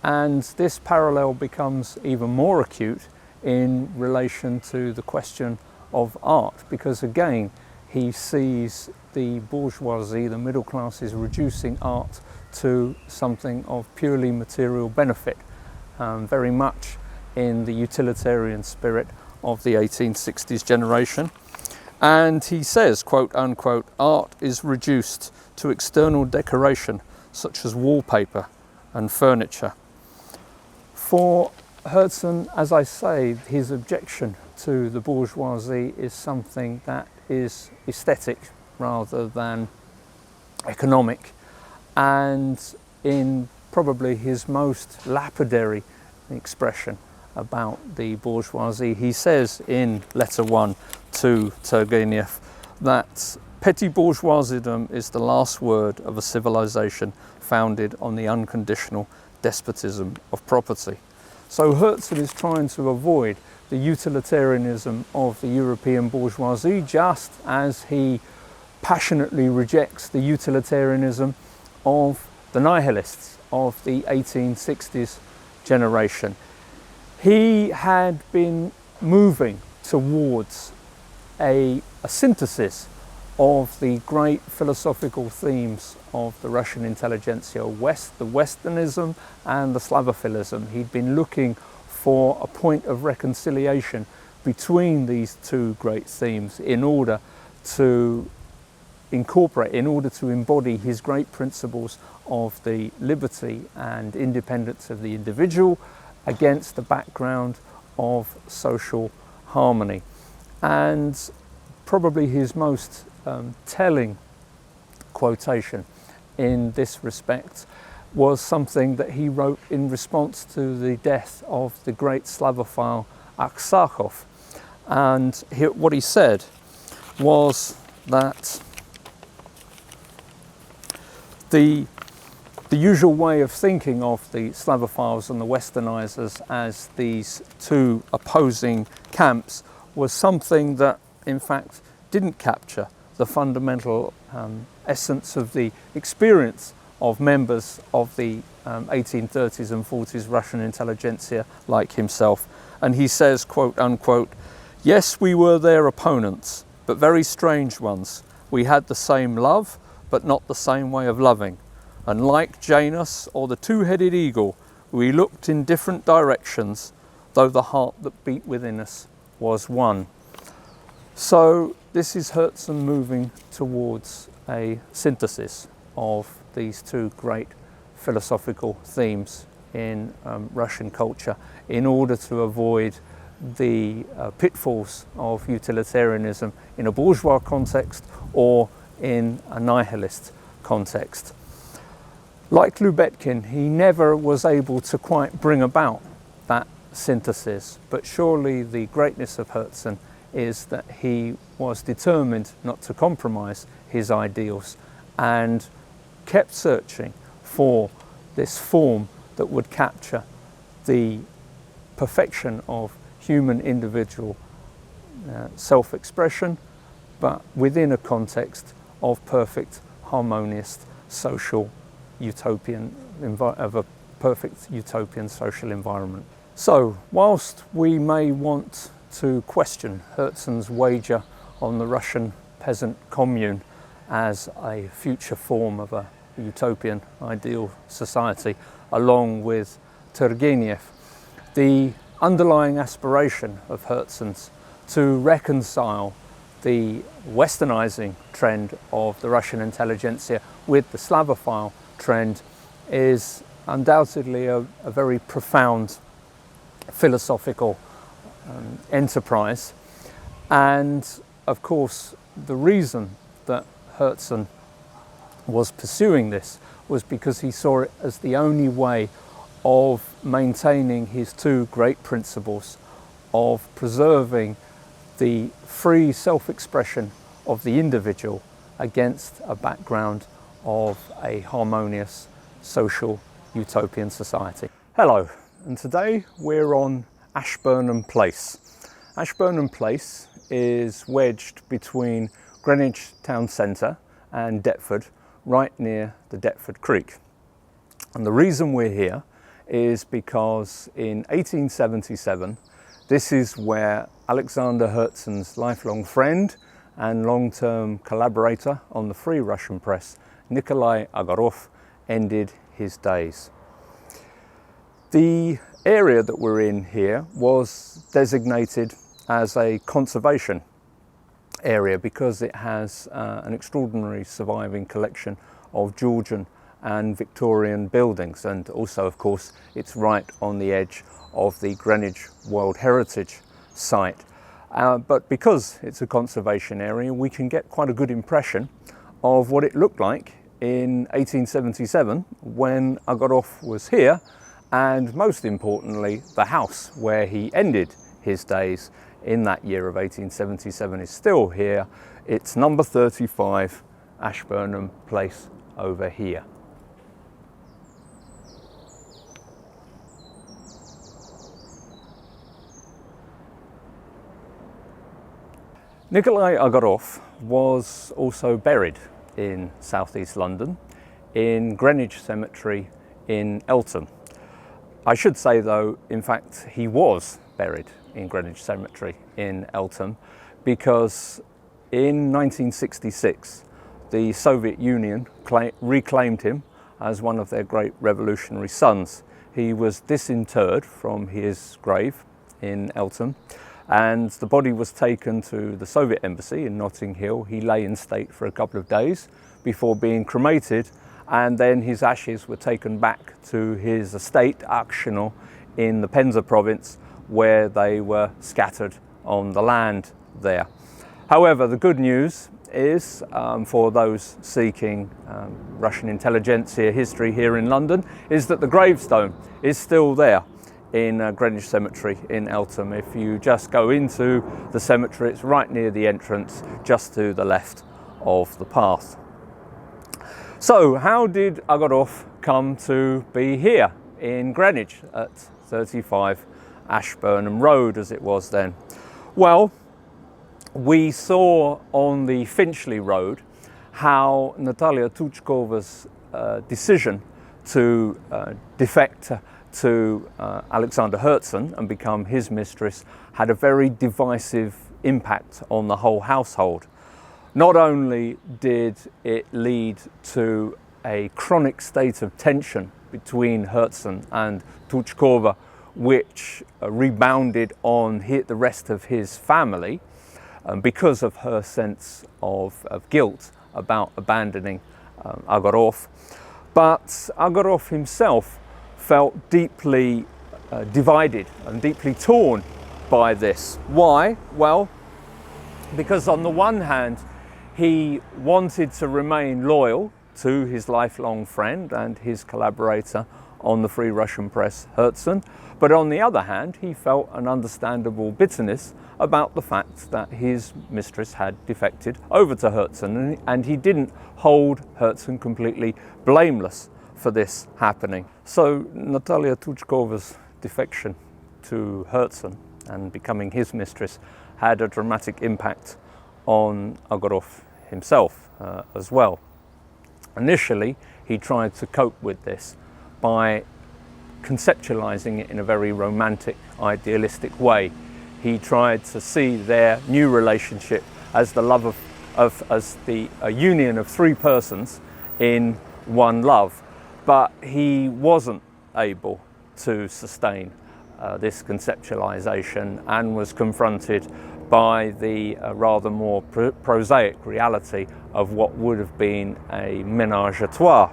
And this parallel becomes even more acute in relation to the question of art, because again he sees the bourgeoisie, the middle classes, reducing art to something of purely material benefit, very much in the utilitarian spirit of the 1860s generation. And he says, quote unquote, art is reduced to external decoration such as wallpaper and furniture. For Herzen, as I say, his objection to the bourgeoisie is something that is aesthetic rather than economic, and in probably his most lapidary expression about the bourgeoisie, he says in letter 1 to Turgenev that petty bourgeoisidom is the last word of a civilization founded on the unconditional despotism of property. So Herzen is trying to avoid the utilitarianism of the European bourgeoisie, just as he passionately rejects the utilitarianism of the nihilists of the 1860s generation. He had been moving towards a synthesis of the great philosophical themes of the Russian intelligentsia, the Westernism and the Slavophilism. He'd been looking for a point of reconciliation between these two great themes in order to embody his great principles of the liberty and independence of the individual against the background of social harmony. And probably his most telling quotation in this respect was something that he wrote in response to the death of the great Slavophile Aksakov. And what he said was that the usual way of thinking of the Slavophiles and the Westernizers as these two opposing camps was something that in fact didn't capture the fundamental essence of the experience of members of the 1830s and 40s Russian intelligentsia like himself. And he says, quote unquote, yes, we were their opponents, but very strange ones. We had the same love, but not the same way of loving. And like Janus or the two-headed eagle, we looked in different directions, though the heart that beat within us was one. So this is Herzen moving towards a synthesis of these two great philosophical themes in Russian culture in order to avoid the pitfalls of utilitarianism in a bourgeois context or in a nihilist context. Like Lubetkin, he never was able to quite bring about that synthesis, but surely the greatness of Herzen is that he was determined not to compromise his ideals and kept searching for this form that would capture the perfection of human individual self-expression, but within a context of perfect, harmonious social utopian of a perfect utopian social environment. So, whilst we may want to question Herzen's wager on the Russian peasant commune as a future form of a utopian ideal society, along with Turgenev, the underlying aspiration of Herzen's to reconcile the westernizing trend of the Russian intelligentsia with the Slavophile trend is undoubtedly a very profound philosophical enterprise. And of course, the reason that Herzen was pursuing this was because he saw it as the only way of maintaining his two great principles of preserving the free self-expression of the individual against a background of a harmonious social utopian society. Hello, and today we're on Ashburnham Place. Ashburnham Place is wedged between Greenwich town centre and Deptford, right near the Deptford Creek. And the reason we're here is because in 1877, this is where Alexander Herzen's lifelong friend and long-term collaborator on the Free Russian Press, Nikolai Agorov, ended his days. The area that we're in here was designated as a conservation area because it has an extraordinary surviving collection of Georgian and Victorian buildings, and also of course it's right on the edge of the Greenwich World Heritage Site. But because it's a conservation area, we can get quite a good impression of what it looked like in 1877 when Agorov was here, and most importantly the house where he ended his days in that year of 1877 is still here. It's number 35 Ashburnham Place over here. Nikolai Agorov was also buried in southeast London in Greenwich Cemetery in Eltham. I should say though, in fact, he was buried in Greenwich Cemetery in Eltham because in 1966 the Soviet Union reclaimed him as one of their great revolutionary sons. He was disinterred from his grave in Eltham, and the body was taken to the Soviet embassy in Notting Hill. He lay in state for a couple of days before being cremated, and then his ashes were taken back to his estate, Akshinol, in the Penza province, where they were scattered on the land there. However, the good news is, for those seeking Russian intelligentsia history here in London, is that the gravestone is still there in Greenwich Cemetery in Eltham. If you just go into the cemetery, it's right near the entrance, just to the left of the path. So how did Agorov come to be here in Greenwich at 35 Ashburnham Road as it was then? Well, we saw on the Finchley Road how Natalia Tuchkova's decision to defect to Alexander Herzen and become his mistress had a very divisive impact on the whole household. Not only did it lead to a chronic state of tension between Herzen and Tuchkova, which rebounded on the rest of his family because of her sense of guilt about abandoning Agorov, but Agorov himself felt deeply divided and deeply torn by this. Why? Well, because on the one hand, he wanted to remain loyal to his lifelong friend and his collaborator on the Free Russian Press, Herzen, but on the other hand, he felt an understandable bitterness about the fact that his mistress had defected over to Herzen, and he didn't hold Herzen completely blameless for this happening. So Natalia Tuchkova's defection to Herzen and becoming his mistress had a dramatic impact on Agorov himself as well. Initially, he tried to cope with this by conceptualizing it in a very romantic, idealistic way. He tried to see their new relationship as the love as the union of three persons in one love. But he wasn't able to sustain this conceptualization and was confronted by the rather more prosaic reality of what would have been a ménage à trois.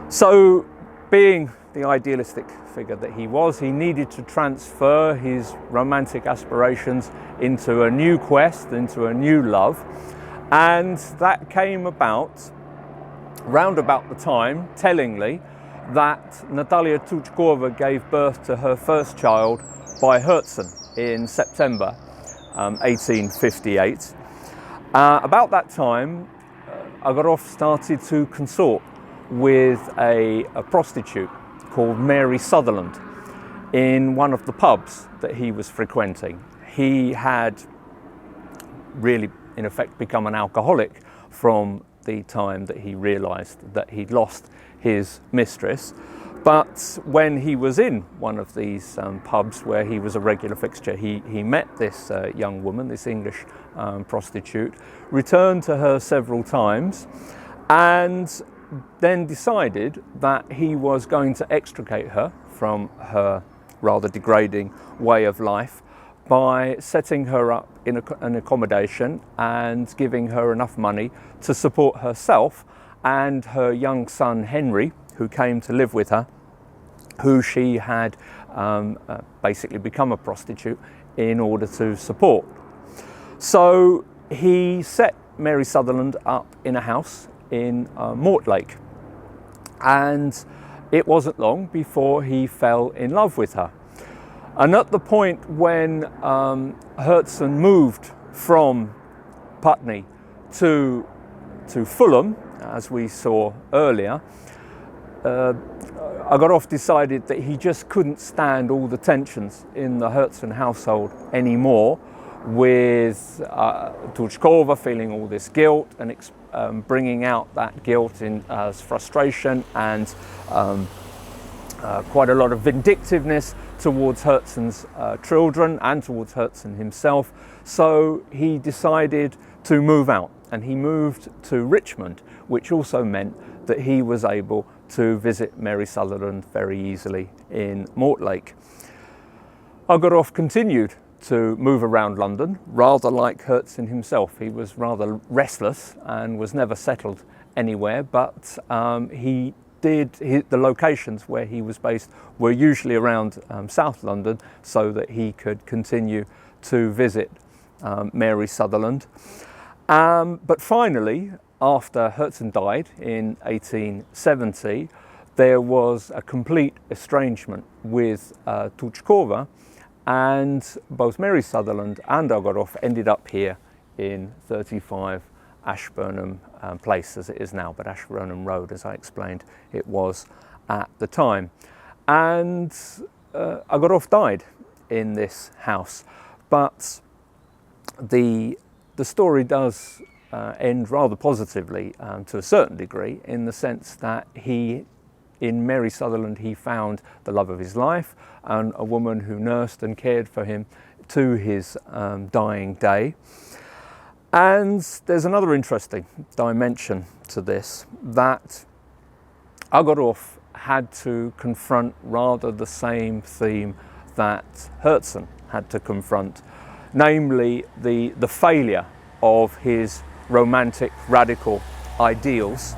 So, being the idealistic figure that he was, he needed to transfer his romantic aspirations into a new quest, into a new love, and that came about round about the time, tellingly, that Natalia Tuchkova gave birth to her first child by Herzen in September 1858. About that time, Agorov started to consort with a prostitute called Mary Sutherland in one of the pubs that he was frequenting. He had really, in effect, become an alcoholic from the time that he realized that he'd lost his mistress. But when he was in one of these pubs where he was a regular fixture, he met this young woman, this English prostitute, returned to her several times, and then decided that he was going to extricate her from her rather degrading way of life by setting her up in an accommodation and giving her enough money to support herself and her young son Henry, who came to live with her, who she had basically become a prostitute in order to support. So he set Mary Sutherland up in a house in Mortlake, and it wasn't long before he fell in love with her. And at the point when Herzen moved from Putney to Fulham, as we saw earlier, Agaroff decided that he just couldn't stand all the tensions in the Herzen household anymore, with Tulchkova feeling all this guilt and bringing out that guilt as frustration and quite a lot of vindictiveness towards Herzen's children and towards Herzen himself. So he decided to move out, and he moved to Richmond, which also meant that he was able to visit Mary Sutherland very easily in Mortlake. Agaroff continued to move around London, rather like Herzen himself. He was rather restless and was never settled anywhere, but the locations where he was based were usually around South London, so that he could continue to visit Mary Sutherland. But finally, after Herzen died in 1870, there was a complete estrangement with Tulchkova, and both Mary Sutherland and Agaroff ended up here in 35 Ashburnham Place, as it is now, but Ashburnham Road, as I explained, it was at the time. And Agaroff died in this house, but the story does end rather positively to a certain degree, in the sense that in Mary Sutherland, he found the love of his life and a woman who nursed and cared for him to his dying day. And there's another interesting dimension to this, that Agaroff had to confront rather the same theme that Herzen had to confront, namely the failure of his romantic radical ideals,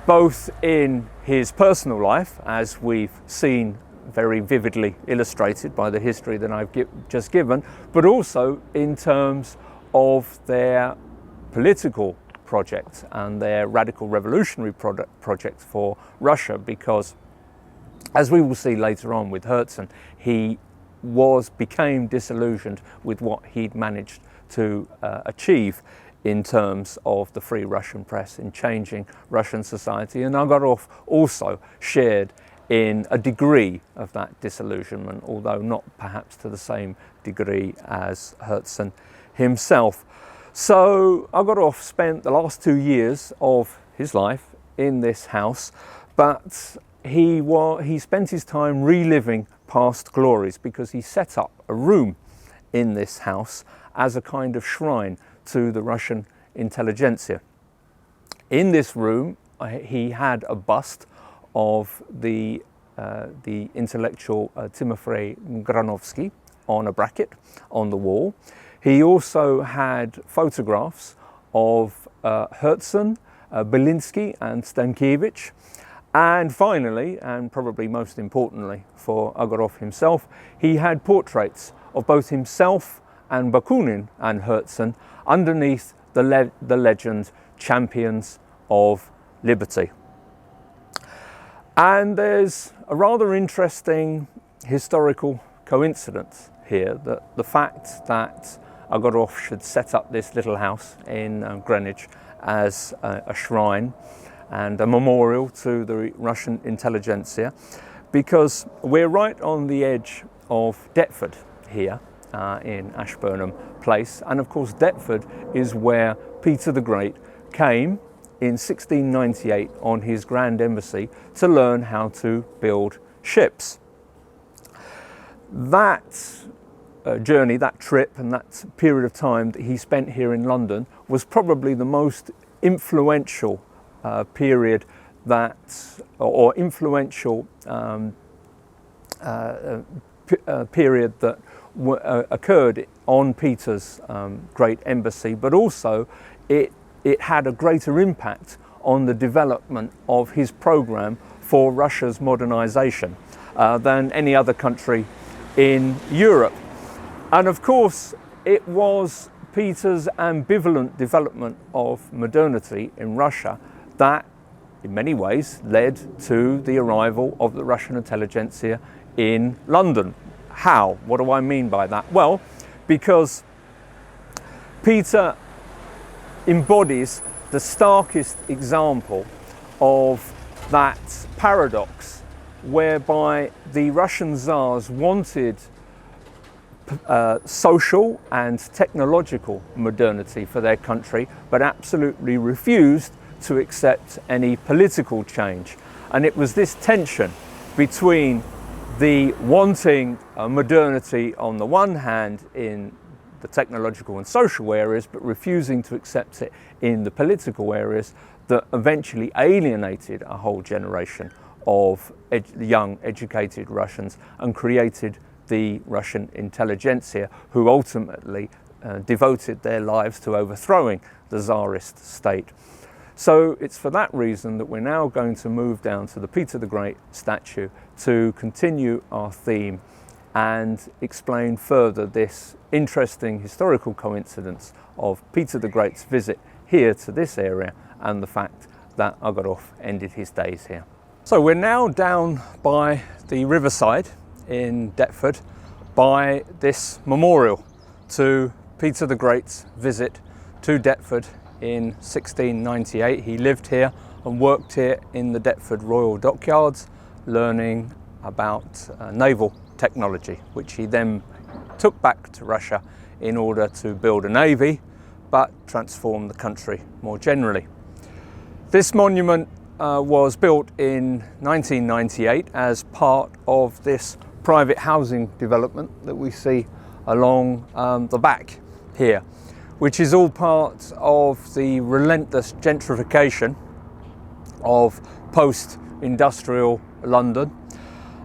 both in his personal life, as we've seen very vividly illustrated by the history that I've just given, but also in terms of their political project and their radical revolutionary project for Russia, because, as we will see later on with Herzen, he became disillusioned with what he'd managed to achieve in terms of the free Russian press, in changing Russian society. And Agaroff also shared in a degree of that disillusionment, although not perhaps to the same degree as Herzen himself. So Agaroff spent the last 2 years of his life in this house, but he spent his time reliving past glories, because he set up a room in this house as a kind of shrine to the Russian intelligentsia. In this room, he had a bust of the intellectual Timofey Granovsky on a bracket on the wall. He also had photographs of Herzen, Belinsky and Stankiewicz. And finally, and probably most importantly for Agaroff himself, he had portraits of both himself and Bakunin and Herzen underneath the legend Champions of Liberty. And there's a rather interesting historical coincidence here, that the fact that Agaroff should set up this little house in Greenwich as a shrine and a memorial to the Russian intelligentsia, because we're right on the edge of Deptford here in Ashburnham Place. And of course, Deptford is where Peter the Great came in 1698 on his grand embassy to learn how to build ships. That journey, that trip, and that period of time that he spent here in London was probably the most influential period period that occurred on Peter's great embassy, but also it had a greater impact on the development of his program for Russia's modernization than any other country in Europe. And of course, it was Peter's ambivalent development of modernity in Russia that in many ways led to the arrival of the Russian intelligentsia in London. How? What do I mean by that? Well, because Peter embodies the starkest example of that paradox whereby the Russian Tsars wanted social and technological modernity for their country, but absolutely refused to accept any political change. And it was this tension between the wanting modernity on the one hand in the technological and social areas, but refusing to accept it in the political areas, that eventually alienated a whole generation of young educated Russians and created the Russian intelligentsia, who ultimately devoted their lives to overthrowing the Tsarist state. So it's for that reason that we're now going to move down to the Peter the Great statue to continue our theme and explain further this interesting historical coincidence of Peter the Great's visit here to this area and the fact that Ogorov ended his days here. So we're now down by the riverside in Deptford by this memorial to Peter the Great's visit to Deptford in 1698. He lived here and worked here in the Deptford Royal Dockyards, learning about naval technology, which he then took back to Russia in order to build a navy, but transform the country more generally. This monument was built in 1998 as part of this private housing development that we see along the back here, which is all part of the relentless gentrification of post-industrial London.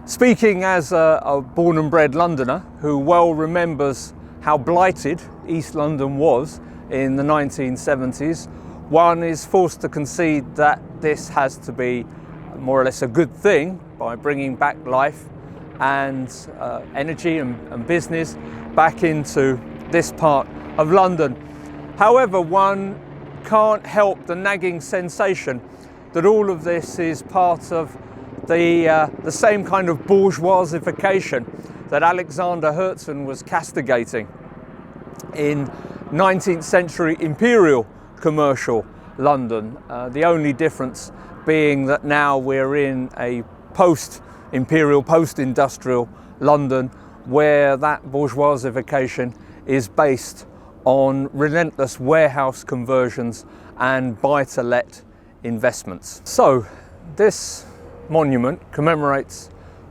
Speaking as a born and bred Londoner who well remembers how blighted East London was in the 1970s, one is forced to concede that this has to be more or less a good thing by bringing back life and energy and business back into this part of London. However, one can't help the nagging sensation that all of this is part of the same kind of bourgeoisification that Alexander Herzen was castigating in 19th century imperial commercial London. The only difference being that now we're in a post-imperial, post-industrial London where that bourgeoisification is based on relentless warehouse conversions and buy-to-let investments. So this monument commemorates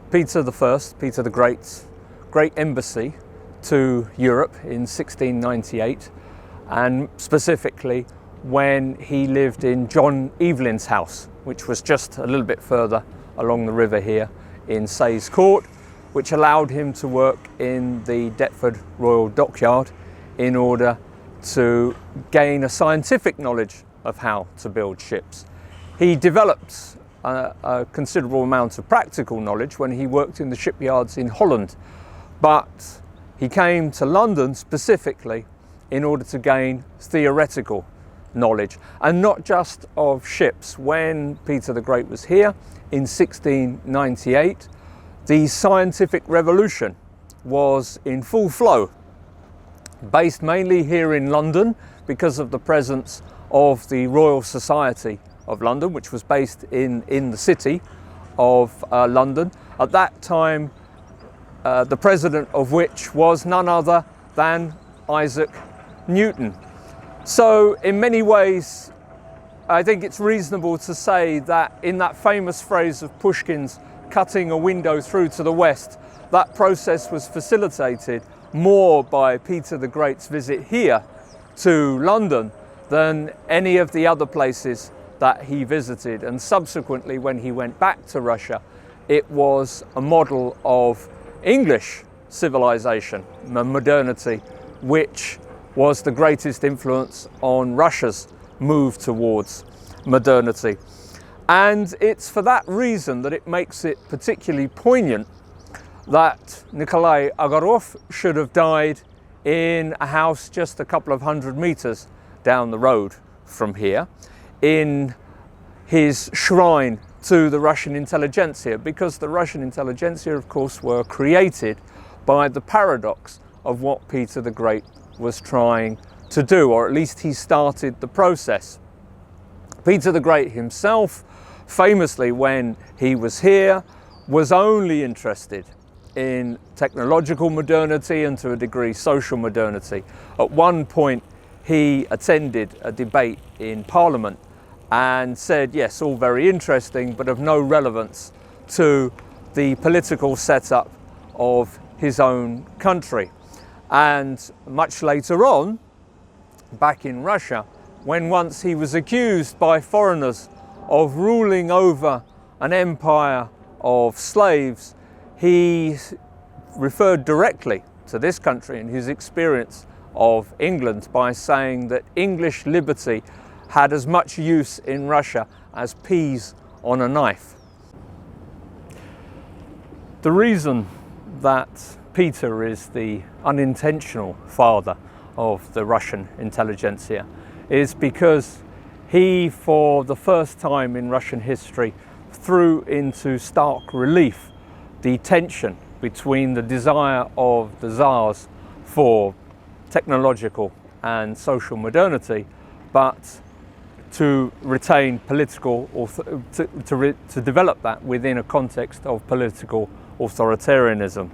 Peter I, Peter the Great's great embassy to Europe in 1698, and specifically when he lived in John Evelyn's house, which was just a little bit further along the river here in Sayes Court, which allowed him to work in the Deptford Royal Dockyard in order to gain a scientific knowledge of how to build ships. He developed a considerable amount of practical knowledge when he worked in the shipyards in Holland, but he came to London specifically in order to gain theoretical knowledge, and not just of ships. When Peter the Great was here in 1698, the scientific revolution was in full flow, based mainly here in London because of the presence of the Royal Society of London, which was based in the city of London. At that time, the president of which was none other than Isaac Newton. So in many ways, I think it's reasonable to say that in that famous phrase of Pushkin's, cutting a window through to the west, that process was facilitated more by Peter the Great's visit here to London than any of the other places that he visited. And subsequently, when he went back to Russia, it was a model of English civilization, modernity, which was the greatest influence on Russia's move towards modernity. And it's for that reason that it makes it particularly poignant that Nikolai Agorov should have died in a house just a couple of 100 meters down the road from here, in his shrine to the Russian intelligentsia, because the Russian intelligentsia, of course, were created by the paradox of what Peter the Great was trying to do, or at least he started the process. Peter the Great himself, famously, when he was here, was only interested in technological modernity and, to a degree, social modernity. At one point, he attended a debate in Parliament and said, yes, all very interesting, but of no relevance to the political setup of his own country. And much later on, back in Russia, when once he was accused by foreigners of ruling over an empire of slaves, he referred directly to this country and his experience of England by saying that English liberty had as much use in Russia as peas on a knife. The reason that Peter is the unintentional father of the Russian intelligentsia is because he, for the first time in Russian history, threw into stark relief the tension between the desire of the Tsars for technological and social modernity, but to retain political, to develop that within a context of political authoritarianism.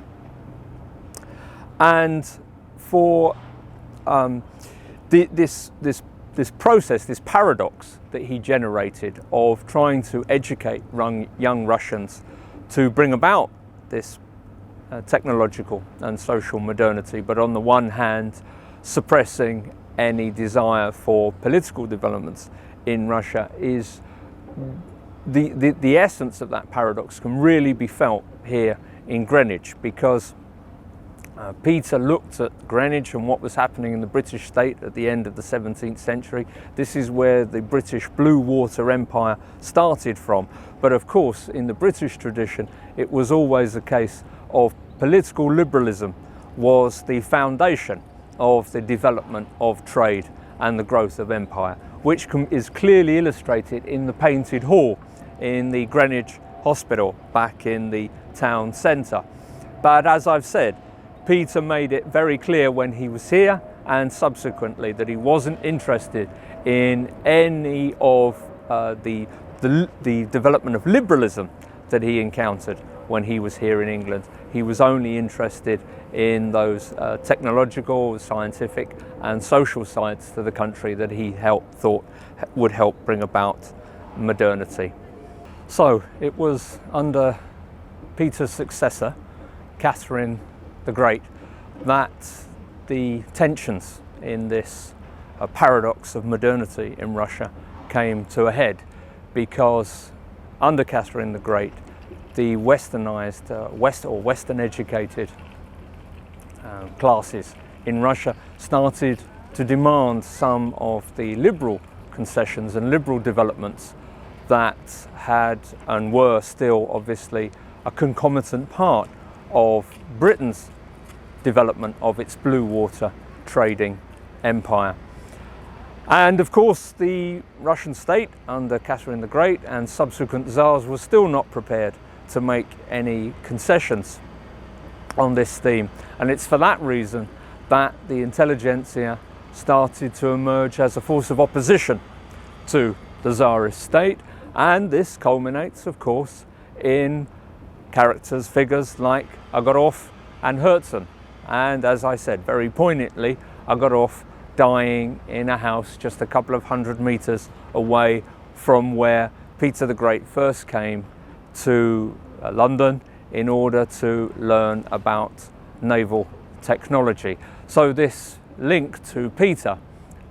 And for this process, this paradox that he generated of trying to educate young Russians to bring about this technological and social modernity, but on the one hand suppressing any desire for political developments in Russia, is the essence of that paradox can really be felt here in Greenwich, because Peter looked at Greenwich and what was happening in the British state at the end of the 17th century. This is where the British Blue Water Empire started from. But of course, in the British tradition, it was always a case of political liberalism was the foundation of the development of trade and the growth of empire, which is clearly illustrated in the painted hall in the Greenwich Hospital back in the town centre. But as I've said, Peter made it very clear when he was here and subsequently that he wasn't interested in any of the development of liberalism that he encountered when he was here in England. He was only interested in those technological, scientific and social sides to the country that he thought would help bring about modernity. So it was under Peter's successor, Catherine the Great, that the tensions in this paradox of modernity in Russia came to a head, because under Catherine the Great, the westernized, Western educated classes in Russia started to demand some of the liberal concessions and liberal developments that had and were still obviously a concomitant part of Britain's development of its blue water trading empire. And of course, the Russian state under Catherine the Great and subsequent Tsars was still not prepared to make any concessions on this theme. And it's for that reason that the intelligentsia started to emerge as a force of opposition to the Tsarist state. And this culminates, of course, in characters, figures like Agorov and Herzen. And as I said, very poignantly, Agorov dying in a house just a couple of 100 meters away from where Peter the Great first came to London in order to learn about naval technology. So this link to Peter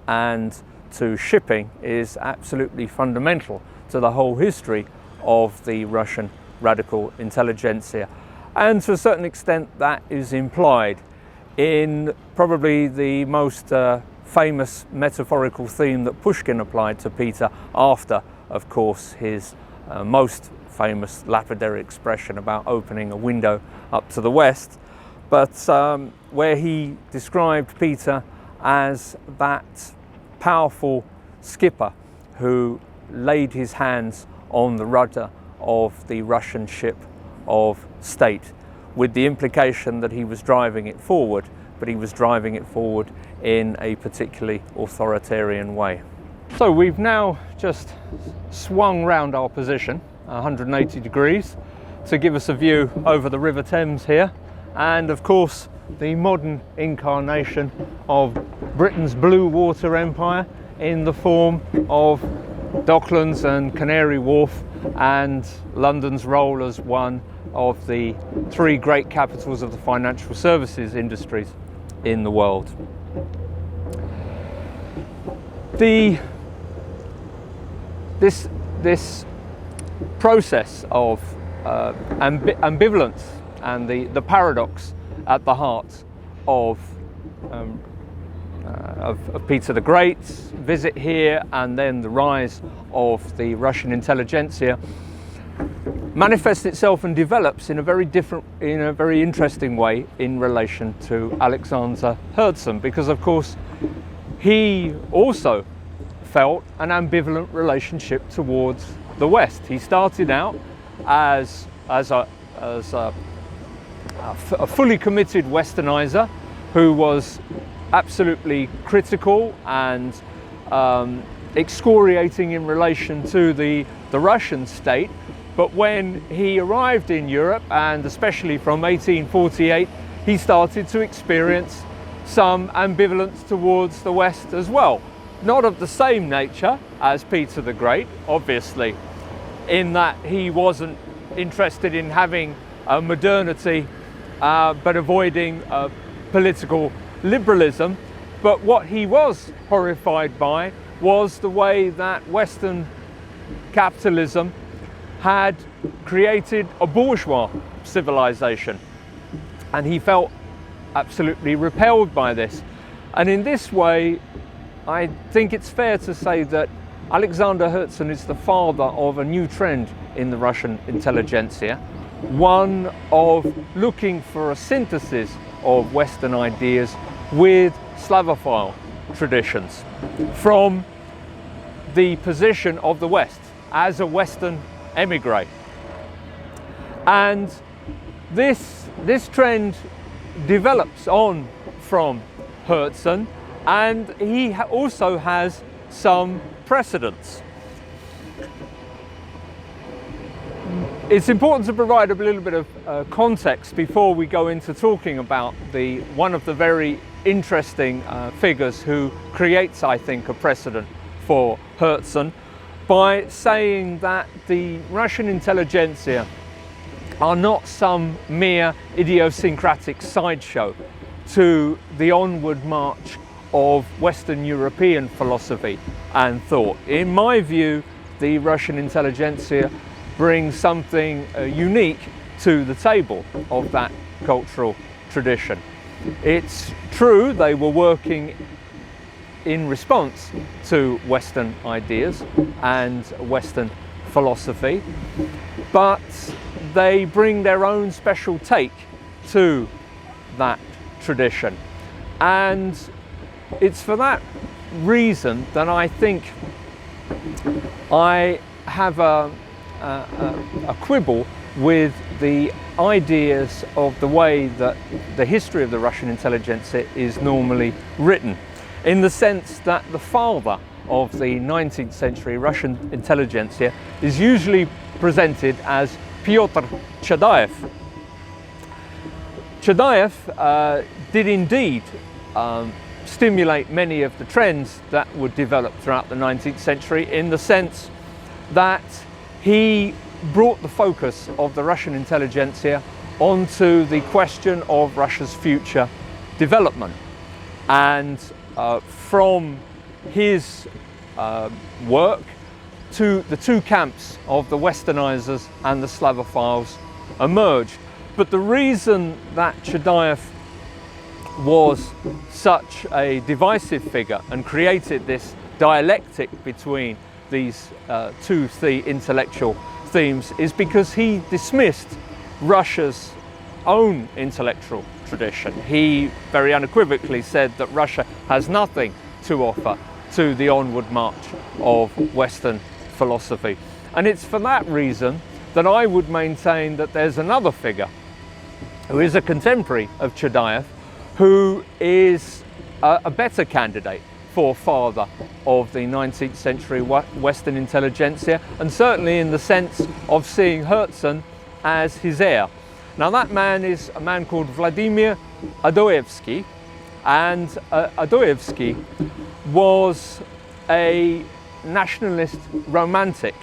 and to shipping is absolutely fundamental to the whole history of the Russian radical intelligentsia. And to a certain extent that is implied in probably the most famous metaphorical theme that Pushkin applied to Peter after, of course, his most famous lapidary expression about opening a window up to the west, but where he described Peter as that powerful skipper who laid his hands on the rudder of the Russian ship of state, with the implication that he was driving it forward, but he was driving it forward in a particularly authoritarian way. So we've now just swung round our position 180 degrees to give us a view over the River Thames here, and of course the modern incarnation of Britain's blue water empire in the form of Docklands and Canary Wharf, and London's role as one of the three great capitals of the financial services industries in the world. This process of ambivalence and the paradox at the heart of Peter the Great's visit here, and then the rise of the Russian intelligentsia, manifests itself and develops in a very interesting way in relation to Alexander Herzen, because of course he also felt an ambivalent relationship towards the West. He started out as a fully committed Westernizer who was absolutely critical and excoriating in relation to the Russian state. But when he arrived in Europe, and especially from 1848, he started to experience some ambivalence towards the West as well. Not of the same nature as Peter the Great, obviously, in that he wasn't interested in having modernity, but avoiding political liberalism. But what he was horrified by was the way that Western capitalism had created a bourgeois civilization, and he felt absolutely repelled by this. And in this way, I think it's fair to say that Alexander Herzen is the father of a new trend in the Russian intelligentsia, one of looking for a synthesis of Western ideas with Slavophile traditions from the position of the West as a Western emigre. And this trend develops on from Herzen, and he also has some precedents. It's important to provide a little bit of context before we go into talking about one of the very interesting figures who creates, I think, a precedent for Herzen, by saying that the Russian intelligentsia are not some mere idiosyncratic sideshow to the onward march of Western European philosophy and thought. In my view, the Russian intelligentsia brings something unique to the table of that cultural tradition. It's true they were working in response to Western ideas and Western philosophy, but they bring their own special take to that tradition. And it's for that reason that I think I have a quibble with the ideas of the way that the history of the Russian intelligentsia is normally written, in the sense that the father of the 19th century Russian intelligentsia is usually presented as Pyotr Chadaev. Chadaev did indeed stimulate many of the trends that would develop throughout the 19th century, in the sense that he brought the focus of the Russian intelligentsia onto the question of Russia's future development. And from his work, the two camps of the Westernizers and the Slavophiles emerged. But the reason that Chadaev was such a divisive figure and created this dialectic between these two intellectual themes is because he dismissed Russia's own intellectual tradition. He very unequivocally said that Russia has nothing to offer to the onward march of Western philosophy. And it's for that reason that I would maintain that there's another figure who is a contemporary of Chadaev, who is a better candidate for father of the 19th century Western intelligentsia, and certainly in the sense of seeing Herzen as his heir. Now that man is a man called Vladimir Adoyevsky, and Adoyevsky was a nationalist romantic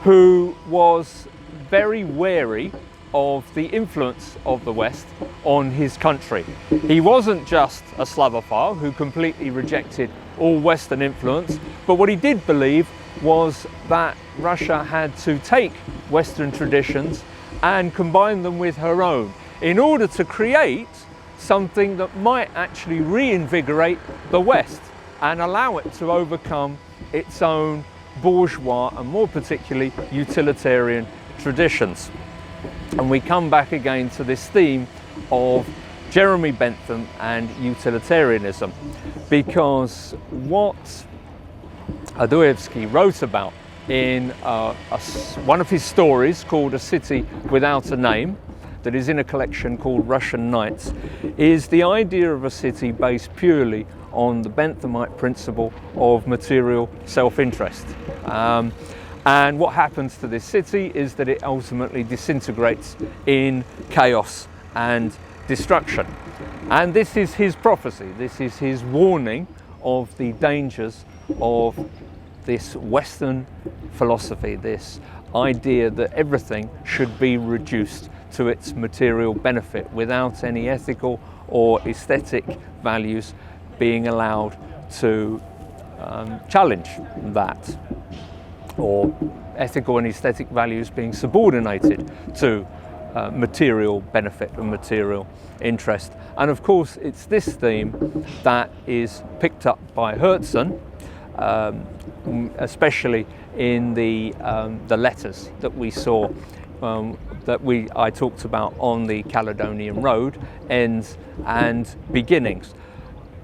who was very wary of the influence of the West on his country. He wasn't just a Slavophile who completely rejected all Western influence, but what he did believe was that Russia had to take Western traditions and combine them with her own in order to create something that might actually reinvigorate the West and allow it to overcome its own bourgeois and more particularly utilitarian traditions. And we come back again to this theme of Jeremy Bentham and utilitarianism, because what Adoyevsky wrote about in one of his stories called A City Without a Name, that is in a collection called Russian Nights, is the idea of a city based purely on the Benthamite principle of material self-interest. And what happens to this city is that it ultimately disintegrates in chaos and destruction. And this is his prophecy, this is his warning of the dangers of this Western philosophy, this idea that everything should be reduced to its material benefit without any ethical or aesthetic values being allowed to challenge that, or ethical and aesthetic values being subordinated to material benefit and material interest. And of course it's this theme that is picked up by Herzen, especially in the letters that we saw, I talked about on the Caledonian Road, Ends and Beginnings,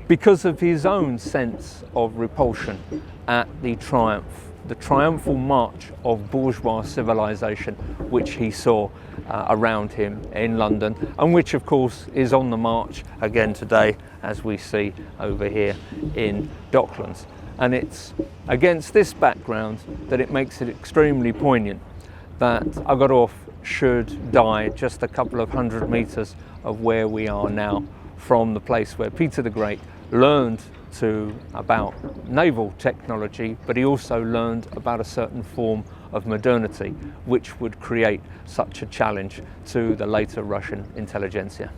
because of his own sense of repulsion at the triumphal march of bourgeois civilization which he saw around him in London, and which of course is on the march again today, as we see over here in Docklands. And it's against this background that it makes it extremely poignant that Agorov should die just a couple of 100 meters of where we are now, from the place where Peter the Great learned about naval technology, but he also learned about a certain form of modernity which would create such a challenge to the later Russian intelligentsia.